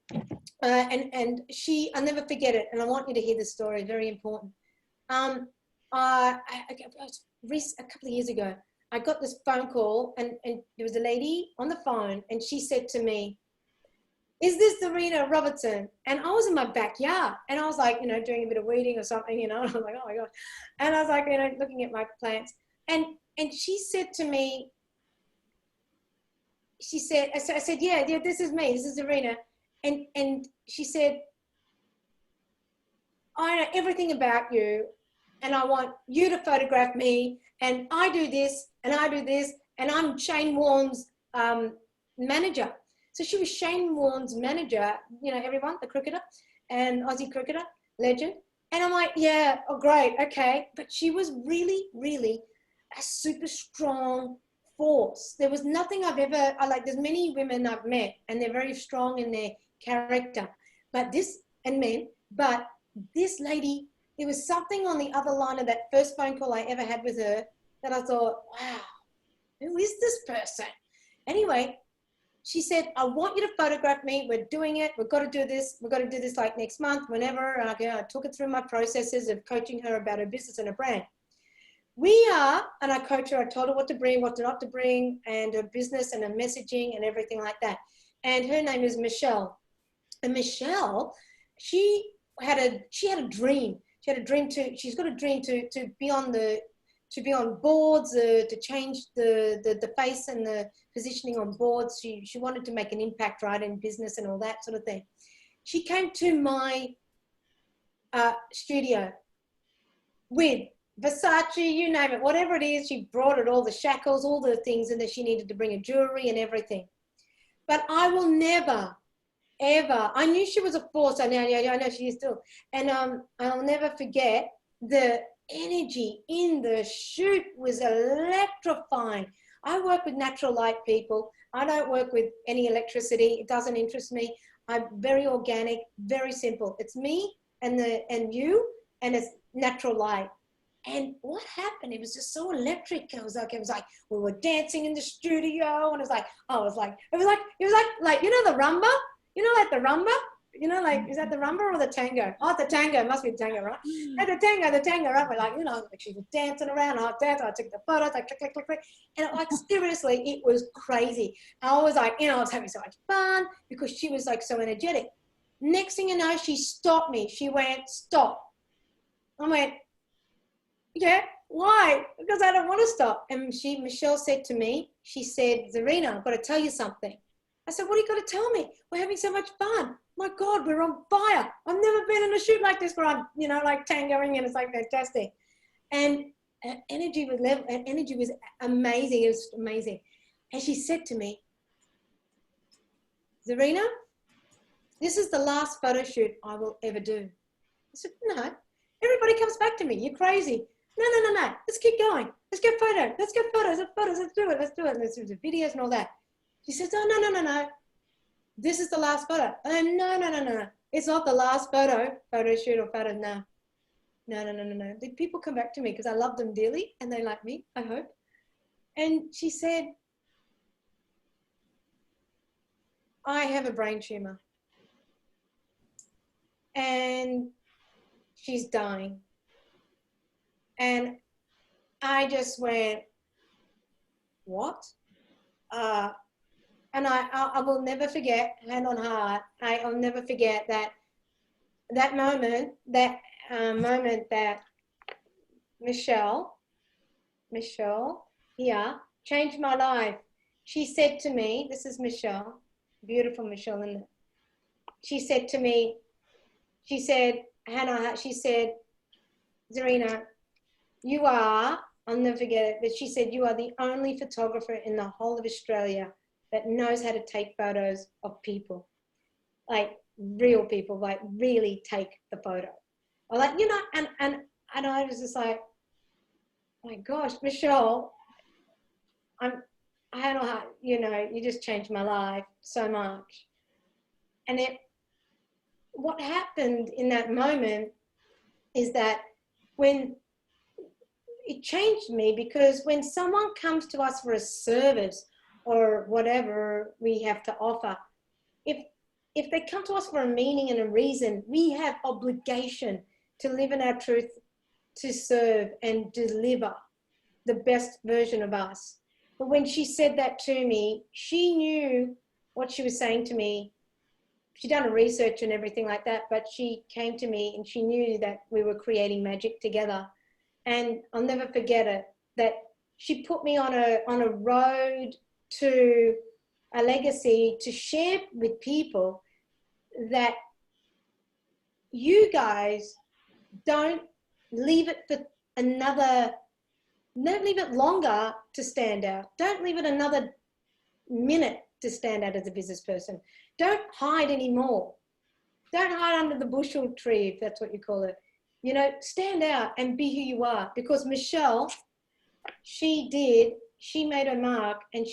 she, I'll never forget it, and I want you to hear this story, very important. A couple of years ago, I got this phone call, and there was a lady on the phone, and she said to me, is this Zahrina Robertson? And I was in my backyard, and I was like, doing a bit of weeding or something, and I was like, oh my God. And I was like, looking at my plants. And she said to me, I said, yeah, this is me, this is Zahrina. And she said, I know everything about you, and I want you to photograph me, and I do this, and I do this, and I'm Shane Warne's manager. So she was Shane Warne's manager, everyone, the cricketer, and Aussie cricketer, legend. And I'm like, yeah, oh great, okay. But she was really, really a super strong force. There was nothing I've ever, there's many women I've met, and they're very strong in their character, but this lady, there was something on the other line of that first phone call I ever had with her that I thought, wow, who is this person? Anyway, she said, I want you to photograph me. We're doing it. We've got to do this. We've got to do this like next month, whenever. And I took it through my processes of coaching her about her business and her brand. And I coach her. I told her what to bring, what not to bring, and her business and her messaging and everything like that. And her name is Michelle. And Michelle, she had a dream. She's got a dream to be on boards, to change the face and the positioning on boards. She wanted to make an impact, right, in business and all that sort of thing. She came to my studio with Versace, you name it, whatever it is. She brought it, all the shackles, all the things, and that she needed to bring a jewelry and everything. But I will never, ever, I knew she was a force. I know she is still. And I'll never forget the energy in the shoot was electrifying. I work with natural light people. I don't work with any electricity. It doesn't interest me. I'm very organic, very simple. It's me and you, and it's natural light. And what happened? It was just so electric. It was like we were dancing in the studio, and it was like you know the rumba, like the rumba, like, is that the rumba or the tango? Oh, the tango, it must be the tango, right? And the tango, right? We're like, like she was dancing around. I danced. I took the photos. I click, and like seriously, it was crazy. I was like, I was having so much fun because she was like so energetic. Next thing you know, she stopped me. She went, stop. I went, yeah, why? Because I don't want to stop. And Michelle said to me, she said, Zahrina, I've got to tell you something. I said, what are you got to tell me? We're having so much fun. My God, we're on fire. I've never been in a shoot like this where I'm, like tangoing, and it's like fantastic. And energy was amazing. It was amazing. And she said to me, Zahrina, this is the last photo shoot I will ever do. I said, no. Everybody comes back to me. You're crazy. No. Let's keep going. Let's get photos. Let's get photos. Let's do it. Let's do the videos and all that. She says, oh, no. This is the last photo. No. It's not the last photo shoot or photo. No. The people come back to me because I love them dearly and they like me, I hope. And she said, I have a brain tumor and she's dying. And I just went, what? And I will never forget, hand on heart, I'll never forget that moment that Michelle here changed my life. She said to me, this is Michelle, beautiful Michelle, and she said to me, she said, Hannah, she said, Zahrina, you are, I'll never forget it, but she said, you are the only photographer in the whole of Australia that knows how to take photos of people, like real people, like really take the photo. Or like, and I was just like, oh my gosh, Michelle, I don't know how, you just changed my life so much. And what happened in that moment is that when it changed me, because when someone comes to us for a service or whatever we have to offer, if they come to us for a meaning and a reason, we have obligation to live in our truth, to serve and deliver the best version of us. But when she said that to me, she knew what she was saying to me. She'd done a research and everything like that, but she came to me and she knew that we were creating magic together. And I'll never forget it, that she put me on a road to a legacy to share with people that you guys don't leave it for don't leave it longer to stand out. Don't leave it another minute to stand out as a business person. Don't hide anymore. Don't hide under the bushel tree, if that's what you call it. Stand out and be who you are. Because Michelle, she made her mark, and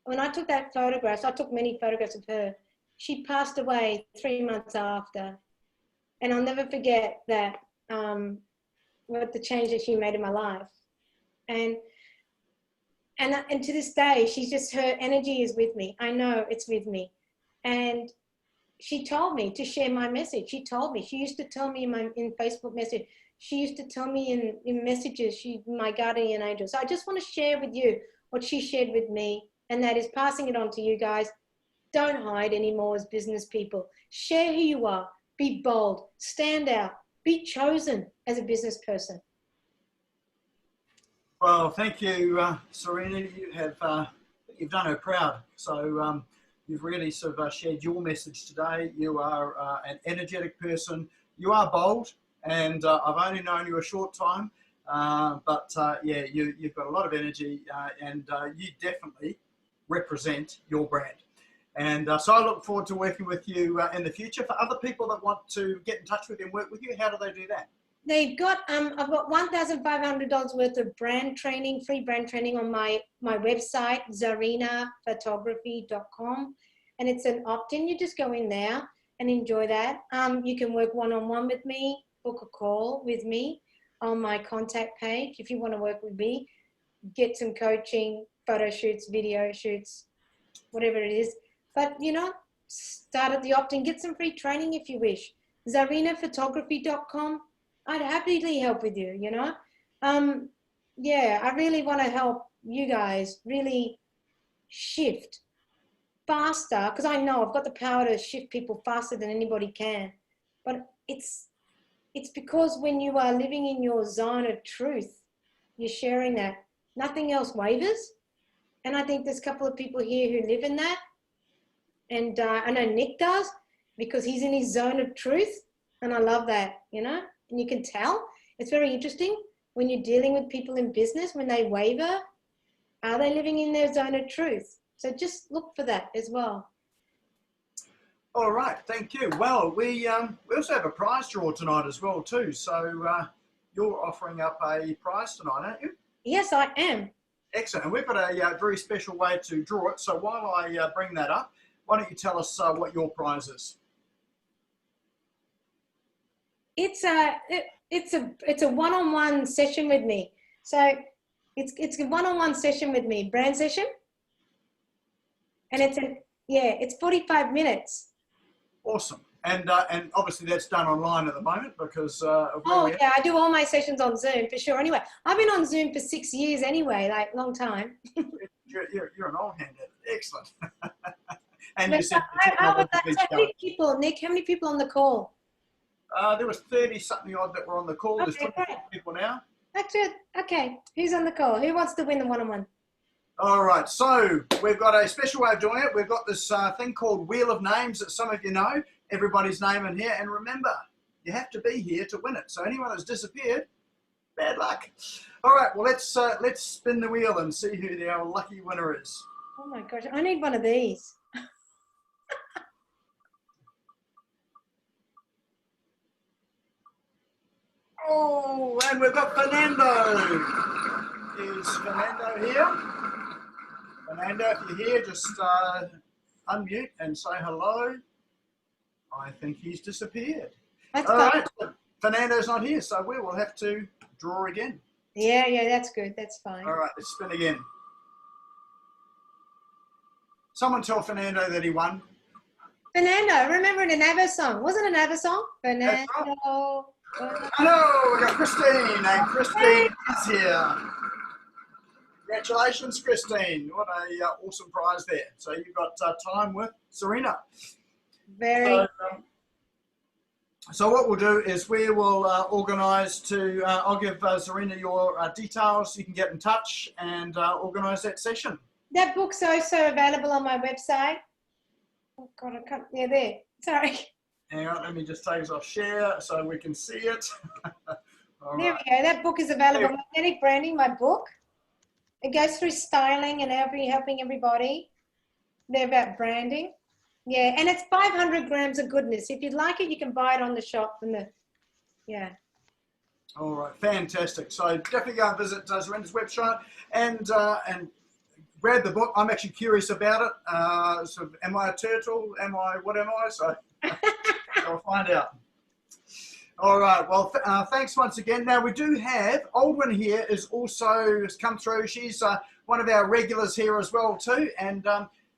when I took that photograph, I took many photographs of her. She passed away 3 months after. And I'll never forget that, what the change that she made in my life. And and to this day, she's just, her energy is with me. I know it's with me. And she told me to share my message. She told me, she used to tell me in Facebook message, she used to tell me in messages, my guardian angel. So I just want to share with you what she shared with me, and that is passing it on to you guys. Don't hide anymore as business people. Share who you are. Be bold. Stand out. Be chosen as a business person. Well, thank you, Zahrina. You've done her proud. So you've really sort of shared your message today. You are an energetic person. You are bold, and I've only known you a short time, but yeah, you've got a lot of energy, and you definitely represent your brand. And so I look forward to working with you in the future. For other people that want to get in touch with you and work with you, how do they do that? They've got, I've got $1,500 worth of brand training, free brand training on my website, zahrinaphotography.com. And it's an opt-in. You just go in there and enjoy that. You can work one-on-one with me, book a call with me on my contact page. If you want to work with me, get some coaching, photo shoots, video shoots, whatever it is. But, you know, start at the opt-in, get some free training if you wish. zahrinaphotography.com. I'd happily help with you, you know. Yeah, I really want to help you guys really shift faster, because I know I've got the power to shift people faster than anybody can. But it's because when you are living in your zone of truth, you're sharing that. Nothing else wavers. And I think there's a couple of people here who live in that. And I know Nick does, because he's in his zone of truth. And I love that, you know. And you can tell. It's very interesting when you're dealing with people in business, when they waver, are they living in their zone of truth? So just look for that as well. All right, thank you. Well, we also have a prize draw tonight as well too. So you're offering up a prize tonight, aren't you? Yes, I am. Excellent. And we've got a very special way to draw it. So while I bring that up, why don't you tell us what your prize is? It's a one-on-one session with me. So it's a one-on-one session with me, brand session, and it's 45 minutes. Awesome. And obviously that's done online at the moment because yeah, I do all my sessions on Zoom for sure. Anyway, I've been on Zoom for 6 years anyway, like long time. you're an old hand at it. Excellent. And But you said how many people, Nick? How many people on the call? There was 30 something odd that were on the call. There's 24 people now. That's it. Okay. Who's on the call? Who wants to win the one-on-one? All right. So we've got a special way of doing it. We've got this thing called Wheel of Names that some of you know. Everybody's name in here. And remember, you have to be here to win it. So anyone that's disappeared, bad luck. All right. Well, let's spin the wheel and see who the lucky winner is. Oh my gosh. I need one of these. Oh, and we've got Fernando. Is Fernando here? Fernando, if you're here, just unmute and say hello. I think he's disappeared. That's All fine. right, so Fernando's not here, so we will have to draw again. Yeah, that's good. That's fine. All right, let's spin again. Someone tell Fernando that he won. Fernando, remember an Ava song? Wasn't it an Ava song? Fernando. Hello, we got Christine, and Christine is here. Congratulations, Christine. What a awesome prize there. So you've got time with Zahrina. So what we'll do is we will organise to, I'll give Zahrina your details. You can get in touch and organise that session. That book's also available on my website. Oh God, I can't, yeah, there. Sorry. Hang on, let me just take us off share so we can see it. There we go. That book is available. Magnetic Branding, my book. It goes through styling and helping everybody. They're about branding. Yeah, and it's 500 grams of goodness. If you'd like it, you can buy it on the shop. Yeah. All right, fantastic. So definitely go and visit Zahrina's website and grab the book. I'm actually curious about it. So am I a turtle? What am I? So I'll find out. All right. Well, thanks once again. Now we do have Aldrin here is also has come through. She's one of our regulars here as well too, and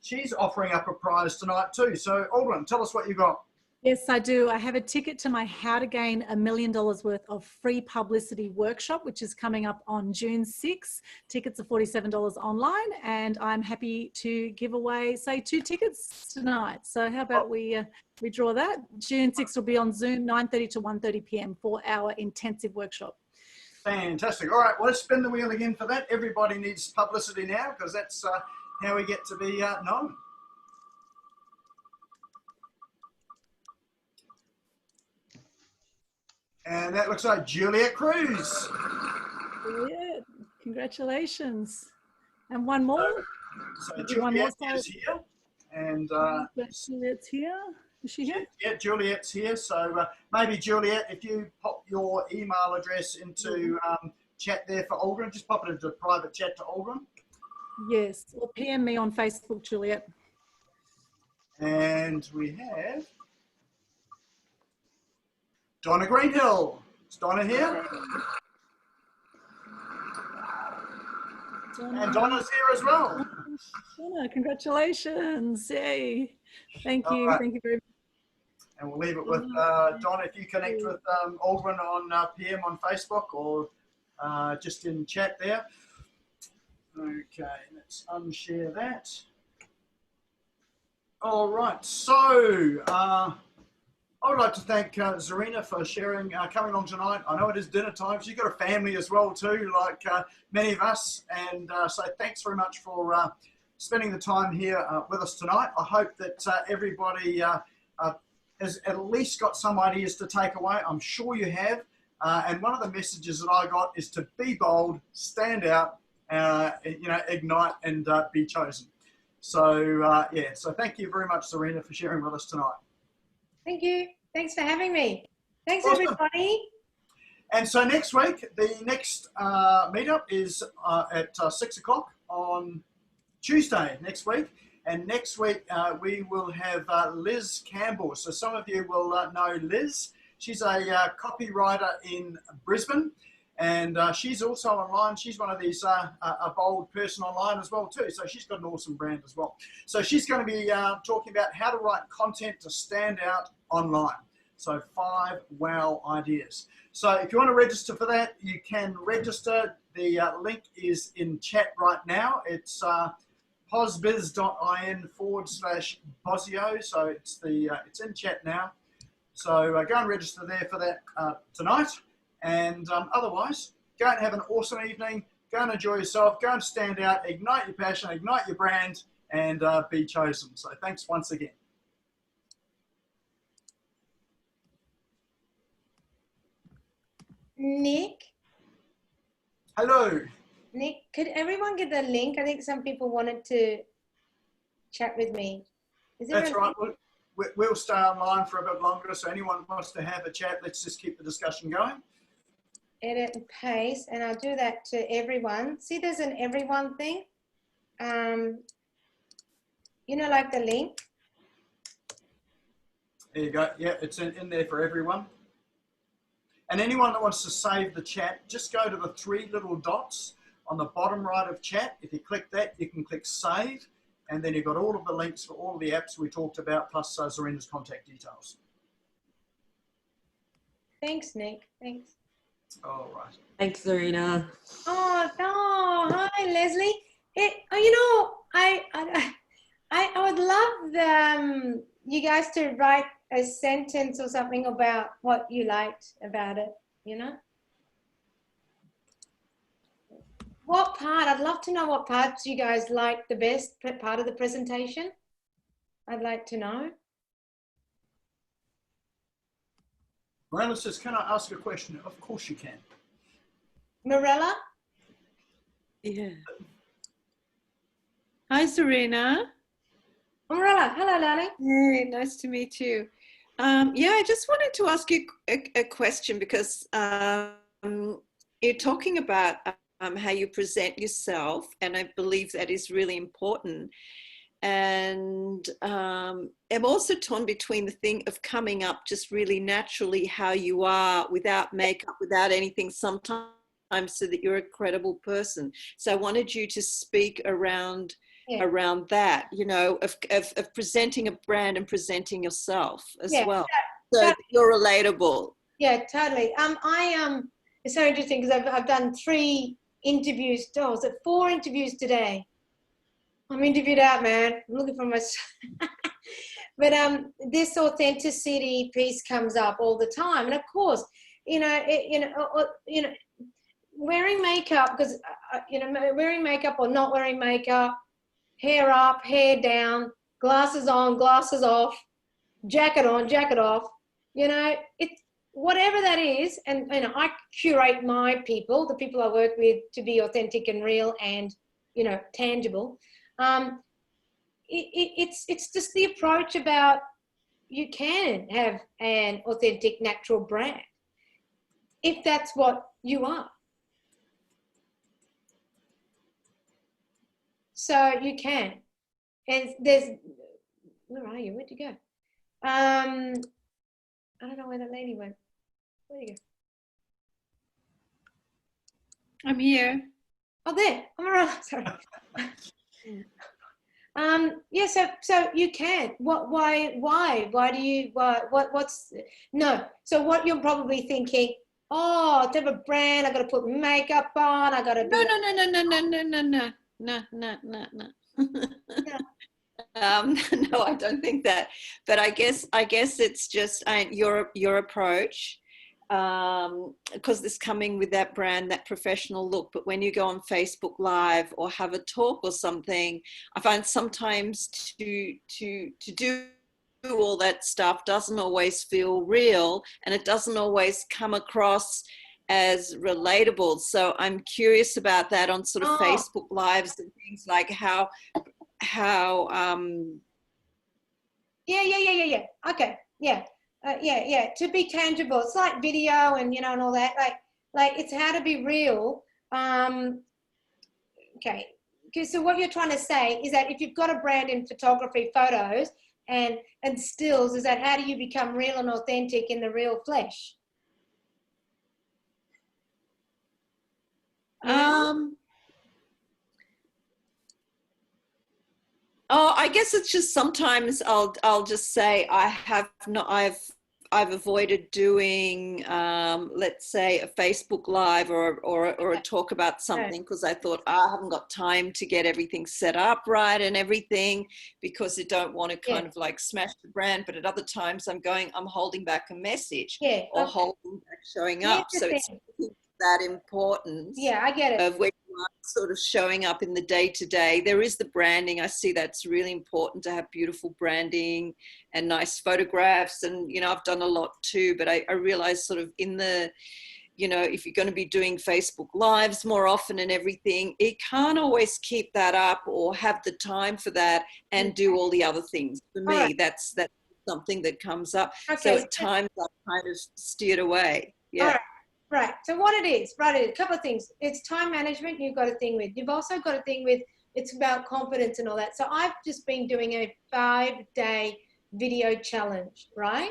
she's offering up a prize tonight too. So Aldrin, tell us what you got. Yes, I do. I have a ticket to my How to Gain $1 Million worth of free publicity workshop, which is coming up on June 6th. Tickets are $47 online, and I'm happy to give away, say, 2 tickets tonight. So how about we draw that? June 6th will be on Zoom, 9:30 to 1:30 p.m. for our intensive workshop. Fantastic. All right. Well, let's spin the wheel again for that. Everybody needs publicity now because that's how we get to be known. And that looks like Juliet Cruz. Juliet, congratulations. And one more. So Juliet is here. And Juliet's here. Is she here? Yeah, Juliet's here. So maybe Juliet, if you pop your email address into chat there for Aldrin, just pop it into private chat to Aldrin. Yes, or PM me on Facebook, Juliet. And we have Donna Greenhill. Is Donna here? Donna. And Donna's here as well. Donna, congratulations. Yay. Thank you. Right. Thank you very much. And we'll leave it with Donna. If you connect with Aldrin on PM on Facebook or just in chat there. Okay, let's unshare that. All right, so I would like to thank Zahrina for sharing, coming along tonight. I know it is dinner time. She's got a family as well too, like many of us. And so thanks very much for spending the time here with us tonight. I hope that everybody has at least got some ideas to take away. I'm sure you have. And one of the messages that I got is to be bold, stand out, ignite and be chosen. So yeah, so thank you very much, Zahrina, for sharing with us tonight. Thank you. Thanks for having me. Thanks, Awesome. everybody. And so next week, the next meetup is at 6 o'clock on Tuesday next week. And next week, we will have Liz Campbell. So some of you will know Liz. She's a copywriter in Brisbane. And she's also online. She's one of these, a bold person online as well too. So she's got an awesome brand as well. So she's going to be talking about how to write content to stand out online. So 5 wow ideas. So if you want to register for that, you can register. The link is in chat right now. It's posbiz.in/Bosio. So it's in chat now. So go and register there for that tonight. And otherwise, go and have an awesome evening. Go and enjoy yourself. Go and stand out. Ignite your passion. Ignite your brand. And be chosen. So thanks once again. Nick? Hello. Nick, could everyone get the link? I think some people wanted to chat with me. Is there That's right. We'll stay online for a bit longer. So anyone wants to have a chat, let's just keep the discussion going. Edit and paste, and I'll do that to everyone. See, there's an everyone thing. Like the link. There you go. Yeah, it's in there for everyone. And anyone that wants to save the chat, just go to the 3 little dots on the bottom right of chat. If you click that, you can click save. And then you've got all of the links for all of the apps we talked about, plus Zahrina's contact details. Thanks, Nick. Thanks. All right. Thanks, Zahrina. Oh, hi, Leslie. I would love you guys to write a sentence or something about what you liked about it, What part? I'd love to know what parts you guys liked the best, part of the presentation. I'd like to know. Mirella says, can I ask a question? Of course you can. Mirella? Yeah. Hi, Zahrina. Mirella, hello, darling. Hey, nice to meet you. Yeah, I just wanted to ask you a question because you're talking about how you present yourself, and I believe that is really important. and I'm also torn between the thing of coming up just really naturally how you are, without makeup, without anything, sometimes, so that you're a credible person. So I wanted you to speak around around that, you know, of presenting a brand and presenting yourself as well, so that you're relatable. Yeah, totally. It's so interesting because I've done 3 interviews. Oh, was it 4 interviews today? I'm interviewed out, man. I'm looking for my. But this authenticity piece comes up all the time, and of course, wearing makeup, because wearing makeup or not wearing makeup, hair up, hair down, glasses on, glasses off, jacket on, jacket off. It's whatever that is, and I curate my people, the people I work with, to be authentic and real and tangible. It's just the approach about, you can have an authentic, natural brand if that's what you are. So you can, and where are you? Where'd you go? I don't know where that lady went. Where'd you go? I'm here. Oh, there. I'm around. Sorry. Yeah. So you can. Why do you? What's no? So what you're probably thinking? Oh, to have a brand, I got to put makeup on. I got to be. No. No, I don't think that. But I guess it's just your approach, because this coming with that brand, that professional look. But when you go on Facebook Live or have a talk or something, I find sometimes to do all that stuff doesn't always feel real, and it doesn't always come across as relatable. So I'm curious about that on sort of Facebook Lives and things, like how yeah. Okay. Yeah. To be tangible. It's like video and and all that. Like it's how to be real. Okay. So what you're trying to say is that if you've got a brand in photography, photos and stills, is that how do you become real and authentic in the real flesh? Oh, I guess it's just sometimes I'll just say I've avoided doing let's say a Facebook Live or a talk about something, because I thought I haven't got time to get everything set up right and everything, because I don't want to kind of like smash the brand. But at other times I'm holding back a message or holding back showing up. So it's that importance. Yeah, I get it. Of when you are sort of showing up in the day-to-day. There is the branding. I see that's really important, to have beautiful branding and nice photographs. And, I've done a lot too, but I realize sort of in the, if you're going to be doing Facebook Lives more often and everything, it can't always keep that up or have the time for that and do all the other things. For me, that's something that comes up. So at times I've kind of steered away. Yeah. Right. So what it is, a couple of things. It's time management you've got a thing with. You've also got a thing with, it's about confidence and all that. So I've just been doing a 5-day video challenge, right?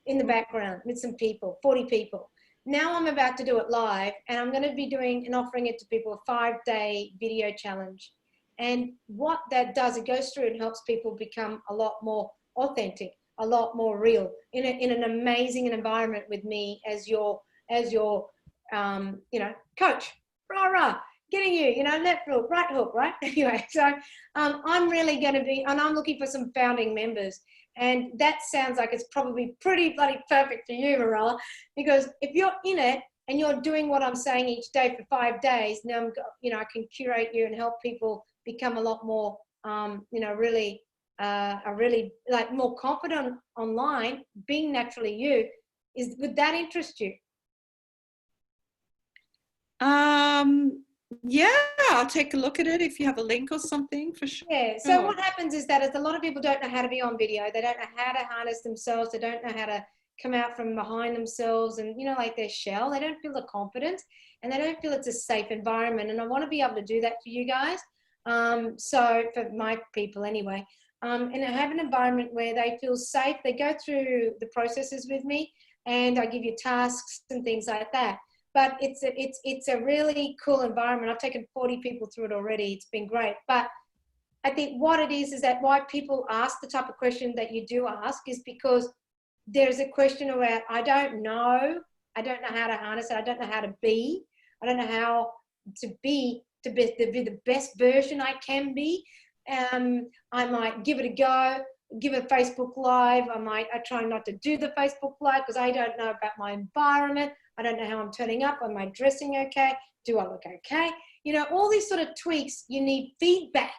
In the background with some people, 40 people. Now I'm about to do it live, and I'm going to be doing and offering it to people, a 5-day video challenge. And what that does, it goes through and helps people become a lot more authentic, a lot more real in an amazing environment with me as your coach, getting you, left hook, right hook, right? Anyway, so I'm really going to be, and I'm looking for some founding members, and that sounds like it's probably pretty bloody perfect for you, Marella, because if you're in it and you're doing what I'm saying each day for 5 days, now I can curate you and help people become a lot more, really like more confident online, being naturally you. Would that interest you? Yeah, I'll take a look at it if you have a link or something, for sure. Yeah, so what happens is that a lot of people don't know how to be on video. They don't know how to harness themselves. They don't know how to come out from behind themselves and, like their shell. They don't feel the confidence, and they don't feel it's a safe environment. And I want to be able to do that for you guys. So for my people anyway, and I have an environment where they feel safe. They go through the processes with me, and I give you tasks and things like that. But it's a really cool environment. I've taken 40 people through it already. It's been great. But I think what it is that why people ask the type of question that you do ask is because there's a question about, I don't know how to harness it. I don't know how to be. I don't know how to be the best version I can be. I might give it a go, give it a Facebook Live. I try not to do the Facebook Live because I don't know about my environment. I don't know how I'm turning up. Am I dressing okay? Do I look okay? You know, all these sort of tweaks, you need feedback.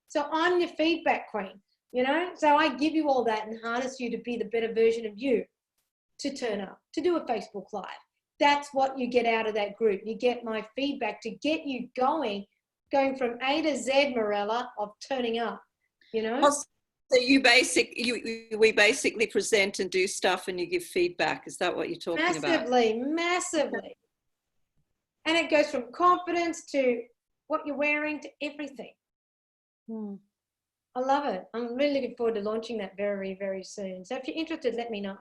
So I'm your feedback queen, you know? So I give you all that and harness you to be the better version of you, to turn up, to do a Facebook Live. That's what you get out of that group. You get my feedback to get you going from A to Z, Morella, of turning up, you know? So we basically present and do stuff and you give feedback. Is that what you're talking about? Massively. And it goes from confidence to what you're wearing to everything. I love it. I'm really looking forward to launching that very, very soon. So if you're interested, let me know.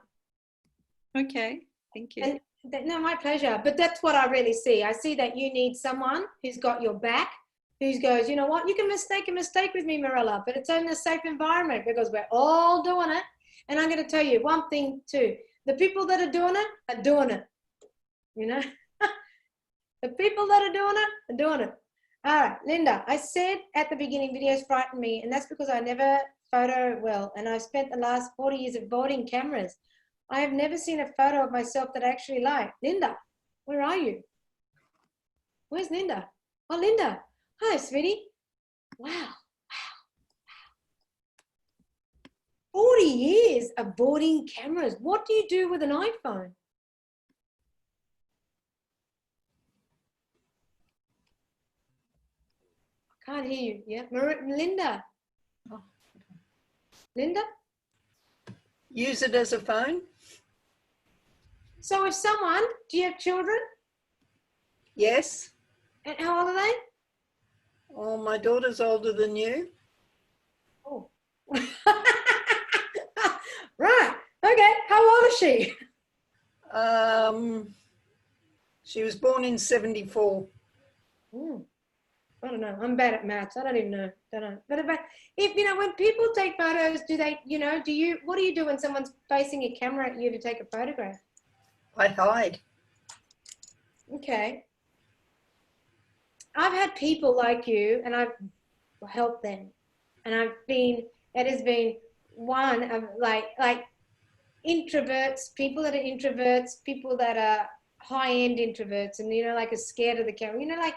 Okay, thank you. And no, my pleasure. But that's what I really see. I see that you need someone who's got your back, who goes, you know what, you can make a mistake with me, Marilla, but it's in a safe environment because we're all doing it. And I'm going to tell you one thing too. The people that are doing it, you know? The people that are doing it are doing it. All right, Linda, I said at the beginning, videos frighten me, and that's because I never photo well, and I've spent the last 40 years avoiding cameras. I have never seen a photo of myself that I actually like. Linda, where are you? Where's Linda? Oh, Linda. Hi, sweetie. Wow. 40 years avoiding cameras. What do you do with an iPhone? I can't hear you. Yeah, Linda. Oh. Linda? Use it as a phone? So if someone, do you have children? Yes. And how old are they? Oh, my daughter's older than you. Oh. Right. Okay. How old is she? She was born in 74. I don't know. I'm bad at maths. I don't even know. Don't know. But if, you know, when people take photos, do they, you know, what do you do when someone's facing a camera at you to take a photograph? I hide. Okay. I've had people like you and I've helped them. And it has been one of like introverts, people that are introverts, people that are high-end introverts and, you know, like are scared of the camera, you know, like,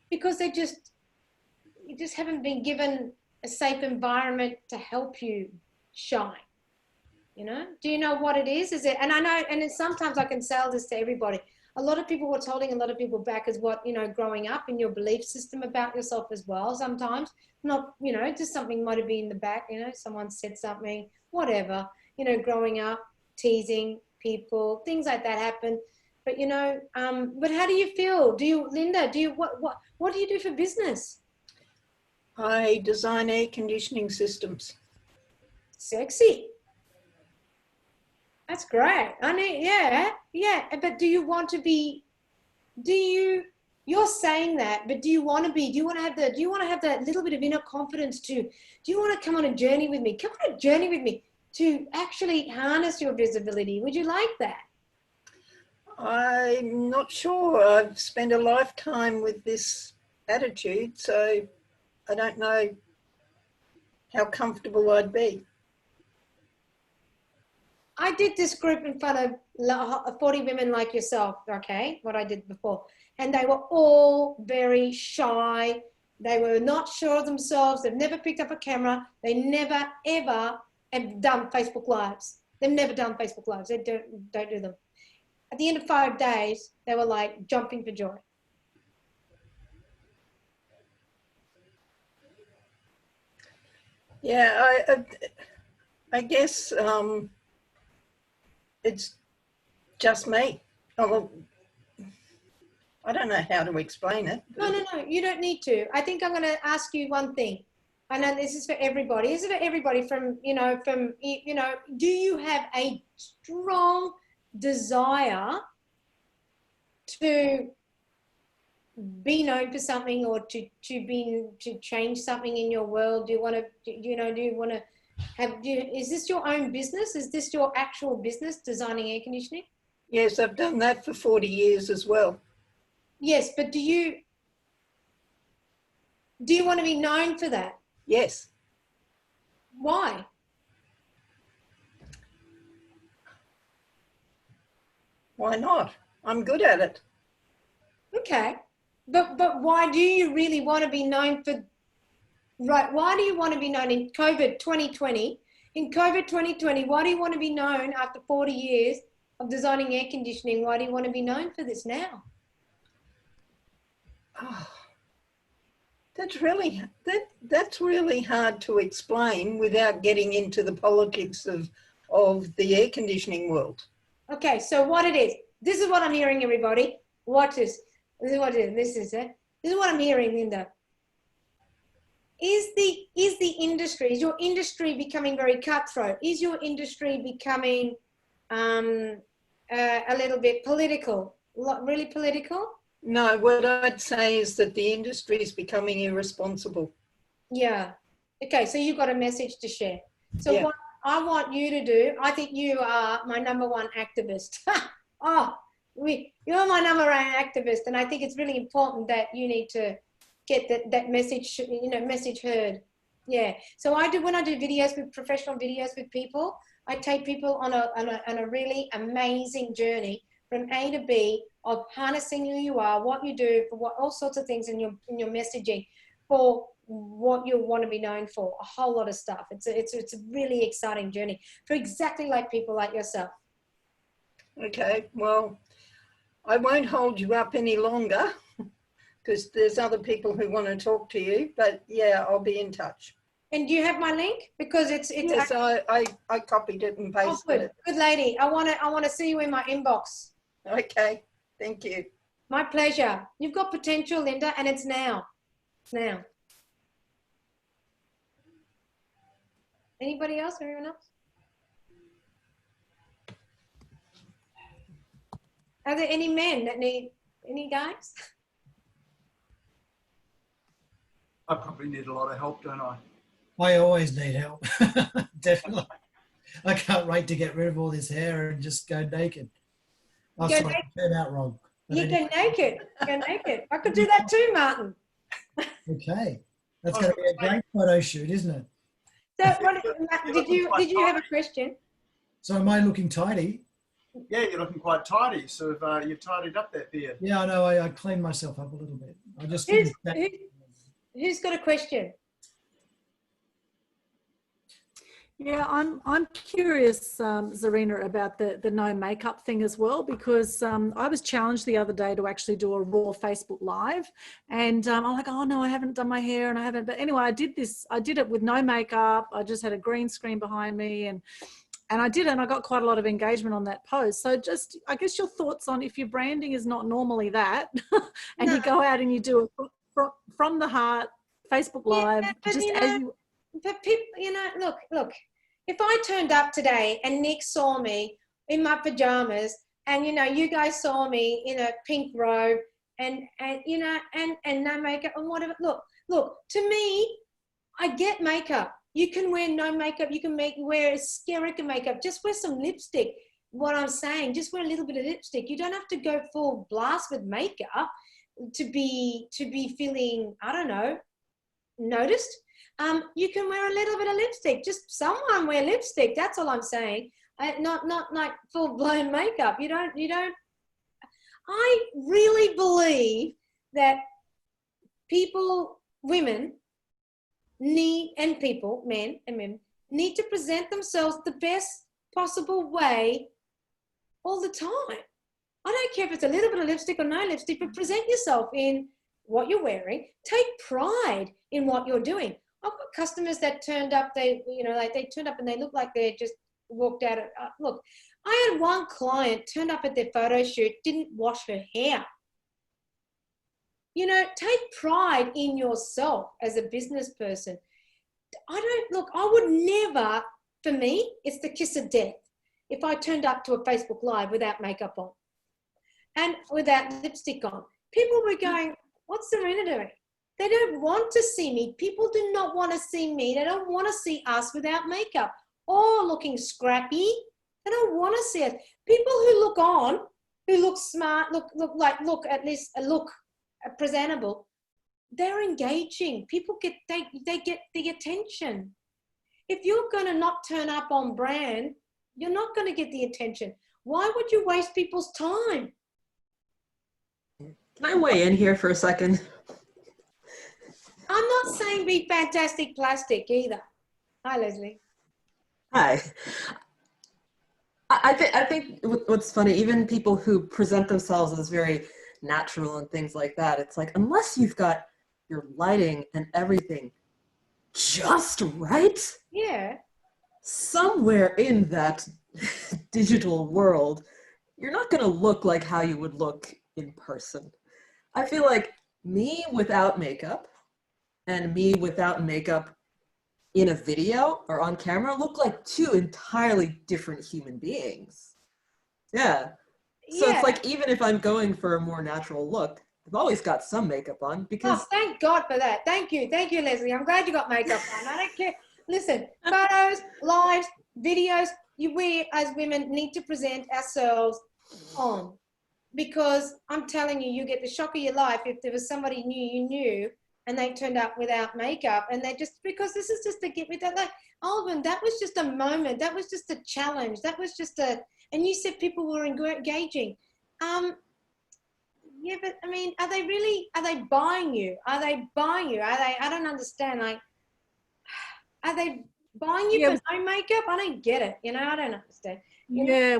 because you just haven't been given a safe environment to help you shine, you know? Do you know what it is? And I know, and sometimes I can sell this to everybody. A lot of people, what's holding a lot of people back is what, you know, growing up in your belief system about yourself as well. Sometimes not, you know, just something might have been in the back, you know, someone said something, whatever, you know, growing up, teasing people, things like that happen. But, you know, but how do you feel? Linda, what do you do for business? I design air conditioning systems. Sexy. That's great. I mean, yeah. But do you want to be, you're saying that, but do you want to have that little bit of inner confidence too? Do you want to come on a journey with me? Come on a journey with me to actually harness your visibility. Would you like that? I'm not sure. I've spent a lifetime with this attitude, so I don't know how comfortable I'd be. I did this group in front of 40 women like yourself, okay, what I did before. And they were all very shy. They were not sure of themselves. They've never picked up a camera. They never, ever have done Facebook Lives. They've never done Facebook Lives. They don't do them. At the end of 5 days, they were like jumping for joy. Yeah, I guess it's just me. I don't know how to explain it. No, you don't need to. I think I'm going to ask you one thing. I know this is for everybody. This is for everybody from, do you have a strong desire to be known for something, or to change something in your world? Do you want to, is this your own business? Is this your actual business, designing air conditioning? Yes, I've done that for 40 years as well. Yes, but do you want to be known for that? Yes. Why? Why not? I'm good at it. Okay. But why do you really want to be known for, right? Why do you want to be known in COVID 2020? In COVID 2020, why do you want to be known after 40 years of designing air conditioning? Why do you want to be known for this now? Oh, that's really hard to explain without getting into the politics of the air conditioning world. Okay, so what it is, this is what I'm hearing, everybody. Watch this. This is what it is. This is it. This is what I'm hearing, Linda. Is your industry becoming very cutthroat? Is your industry becoming a little bit political? Really political? No, what I'd say is that the industry is becoming irresponsible. Yeah. Okay, so you've got a message to share. So yeah. What I want you to do, I think you are my number one activist. You're my number one activist, and I think it's really important that you need to get that message, message heard. Yeah. So when I do professional videos with people, I take people on a really amazing journey from A to B of harnessing who you are, what you do, for all sorts of things in your messaging, for what you want to be known for, a whole lot of stuff. It's a really exciting journey for exactly like people like yourself. Okay, well, I won't hold you up any longer because there's other people who want to talk to you, but yeah, I'll be in touch. And do you have my link? Because it's yes, I copied it and pasted it. Good lady. I want to see you in my inbox. Okay, thank you. My pleasure. You've got potential, Linda, and it's now. It's now. Anybody else? Anyone else? Are there any men that need, any guys? I probably need a lot of help, don't I? I always need help. Definitely. I can't wait to get rid of all this hair and just go naked. Oh, sorry, it turned out wrong. You go naked. Go naked. I could do that too, Martin. Okay. That's going to be a great photo shoot, isn't it? So, did you have a question? So, am I looking tidy? Yeah, you're looking quite tidy. So you've tidied up that beard. Yeah, I know. I cleaned myself up a little bit. I just who's got a question? Yeah, I'm curious, Zahrina, about the no makeup thing as well, because I was challenged the other day to actually do a raw Facebook Live, and I'm like, oh no, I haven't done my hair, and I haven't. But anyway, I did it with no makeup. I just had a green screen behind me, and I did it, and I got quite a lot of engagement on that post. So just, I guess, your thoughts on, if your branding is not normally that, and you go out and you do it from the heart, Facebook Live, But people, look, if I turned up today and Nick saw me in my pajamas, and you guys saw me in a pink robe and no makeup and whatever, look, to me, I get makeup. You can wear no makeup, you can wear a skerrick makeup, just wear some lipstick. What I'm saying, just wear a little bit of lipstick. You don't have to go full blast with makeup to be feeling, I don't know, noticed. You can wear a little bit of lipstick. Just someone wear lipstick. That's all I'm saying. Not like full blown makeup. You don't. I really believe that people, women, men and women, need to present themselves the best possible way all the time. I don't care if it's a little bit of lipstick or no lipstick, but present yourself in what you're wearing. Take pride in what you're doing. I've got customers that turned up, they turned up and they look like they just walked out of, look, I had one client turned up at their photo shoot, didn't wash her hair. You know, take pride in yourself as a business person. I would never, for me, it's the kiss of death if I turned up to a Facebook Live without makeup on and without lipstick on. People were going, what's Zahrina doing? They don't want to see me. People do not want to see me. They don't want to see us without makeup or looking scrappy. They don't want to see us. People who look on, who look smart, look presentable, they're engaging. People they get the attention. If you're going to not turn up on brand, you're not going to get the attention. Why would you waste people's time? Can I weigh in here for a second? I'm not saying be fantastic plastic either. Hi, Leslie. Hi. I think what's funny, even people who present themselves as very natural and things like that, it's like, unless you've got your lighting and everything just right, Yeah. somewhere in that digital world, you're not going to look like how you would look in person. I feel like me without makeup and me without makeup in a video or on camera look like two entirely different human beings. Yeah. So it's like, even if I'm going for a more natural look, I've always got some makeup on because... Oh, thank God for that. Thank you, Leslie. I'm glad you got makeup on. I don't care. Listen, photos, lives, videos, we as women need to present ourselves on, because I'm telling you, you get the shock of your life if there was somebody you knew and they turned up without makeup, and they just, because this is just to get rid of, like, Alvin, that was just a moment. That was just a challenge. That was just and you said people were engaging. Yeah, but I mean, are they buying you? I don't understand. Like, are they buying you for no makeup? I don't get it. You know, I don't understand.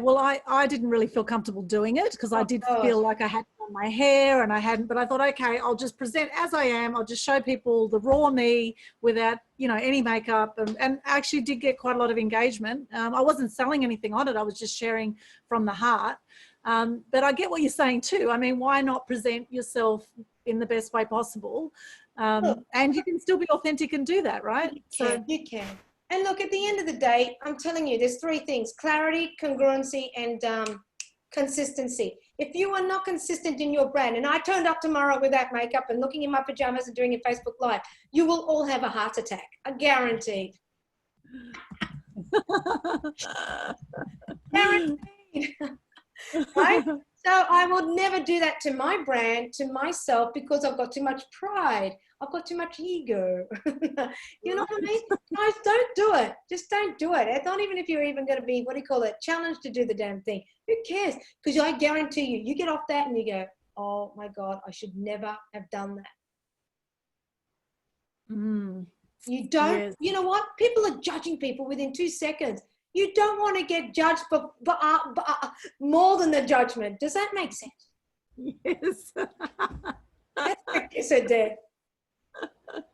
Well, I didn't really feel comfortable doing it because I did feel like I had on my hair and I hadn't, but I thought, okay, I'll just present as I am. I'll just show people the raw me without, any makeup, and actually did get quite a lot of engagement. I wasn't selling anything on it. I was just sharing from the heart. But I get what you're saying too. I mean, why not present yourself in the best way possible? And you can still be authentic and do that, right? You can. And look, at the end of the day, I'm telling you, there's three things: clarity, congruency, and consistency. If you are not consistent in your brand, and I turned up tomorrow without makeup and looking in my pajamas and doing a Facebook Live, you will all have a heart attack. I guarantee. Guaranteed. Right? So I would never do that to my brand, to myself, because I've got too much pride. I've got too much ego. You know what I mean? Guys, don't do it. Just don't do it. It's not even if you're even going to be, challenged to do the damn thing. Who cares? Because I guarantee you get off that and you go, oh my God, I should never have done that. You don't, you know what? People are judging people within 2 seconds. You don't want to get judged for more than the judgment. Does that make sense? Yes. That's what you said there.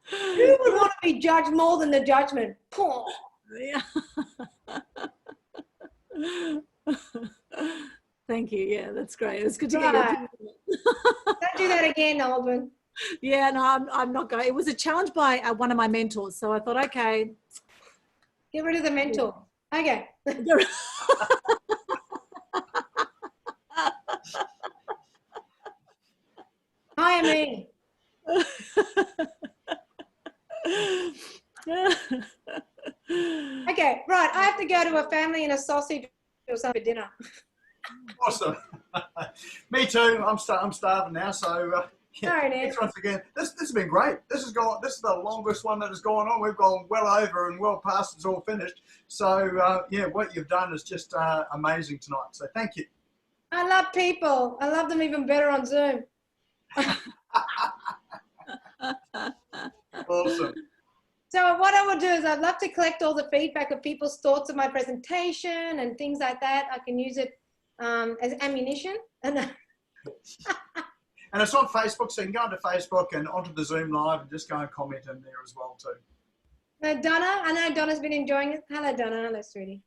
Who would want to be judged more than the judgment? Poor. Yeah. Thank you. Yeah, that's great. It's good to get your opinion. Don't do that again, Alvin. Yeah, no, I'm not going. It was a challenge by one of my mentors. So I thought, okay. Get rid of the mentor. Okay. Hi, Amy. Okay, right. I have to go to a family and a sausage or something for dinner. Awesome. Me too. I'm starving now. So thanks once again. This has been great. This is the longest one that has gone on. We've gone well over and well past. It's all finished. So what you've done is just amazing tonight. So thank you. I love people. I love them even better on Zoom. Awesome. So what I will do is I'd love to collect all the feedback of people's thoughts of my presentation and things like that. I can use it as ammunition. And it's on Facebook, so you can go onto Facebook and onto the Zoom Live and just go and comment in there as well too. Donna, I know Donna's been enjoying it. Hello, Donna. Hello, sweetie.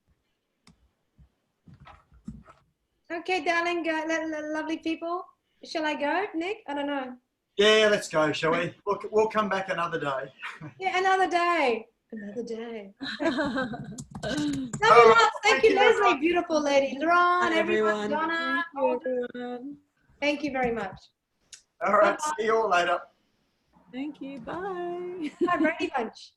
Okay, darling, lovely people. Shall I go, Nick? I don't know. Yeah, let's go, shall we? We'll come back another day. Yeah, another day. Another day. Love you All right, lots. Thank you, very Leslie. much. Beautiful lady. Ron, Bye, everyone. everyone. Donna. Thank you, everyone. Thank you very much. All right, see you all later. Thank you. Bye. Bye, Brady Bunch.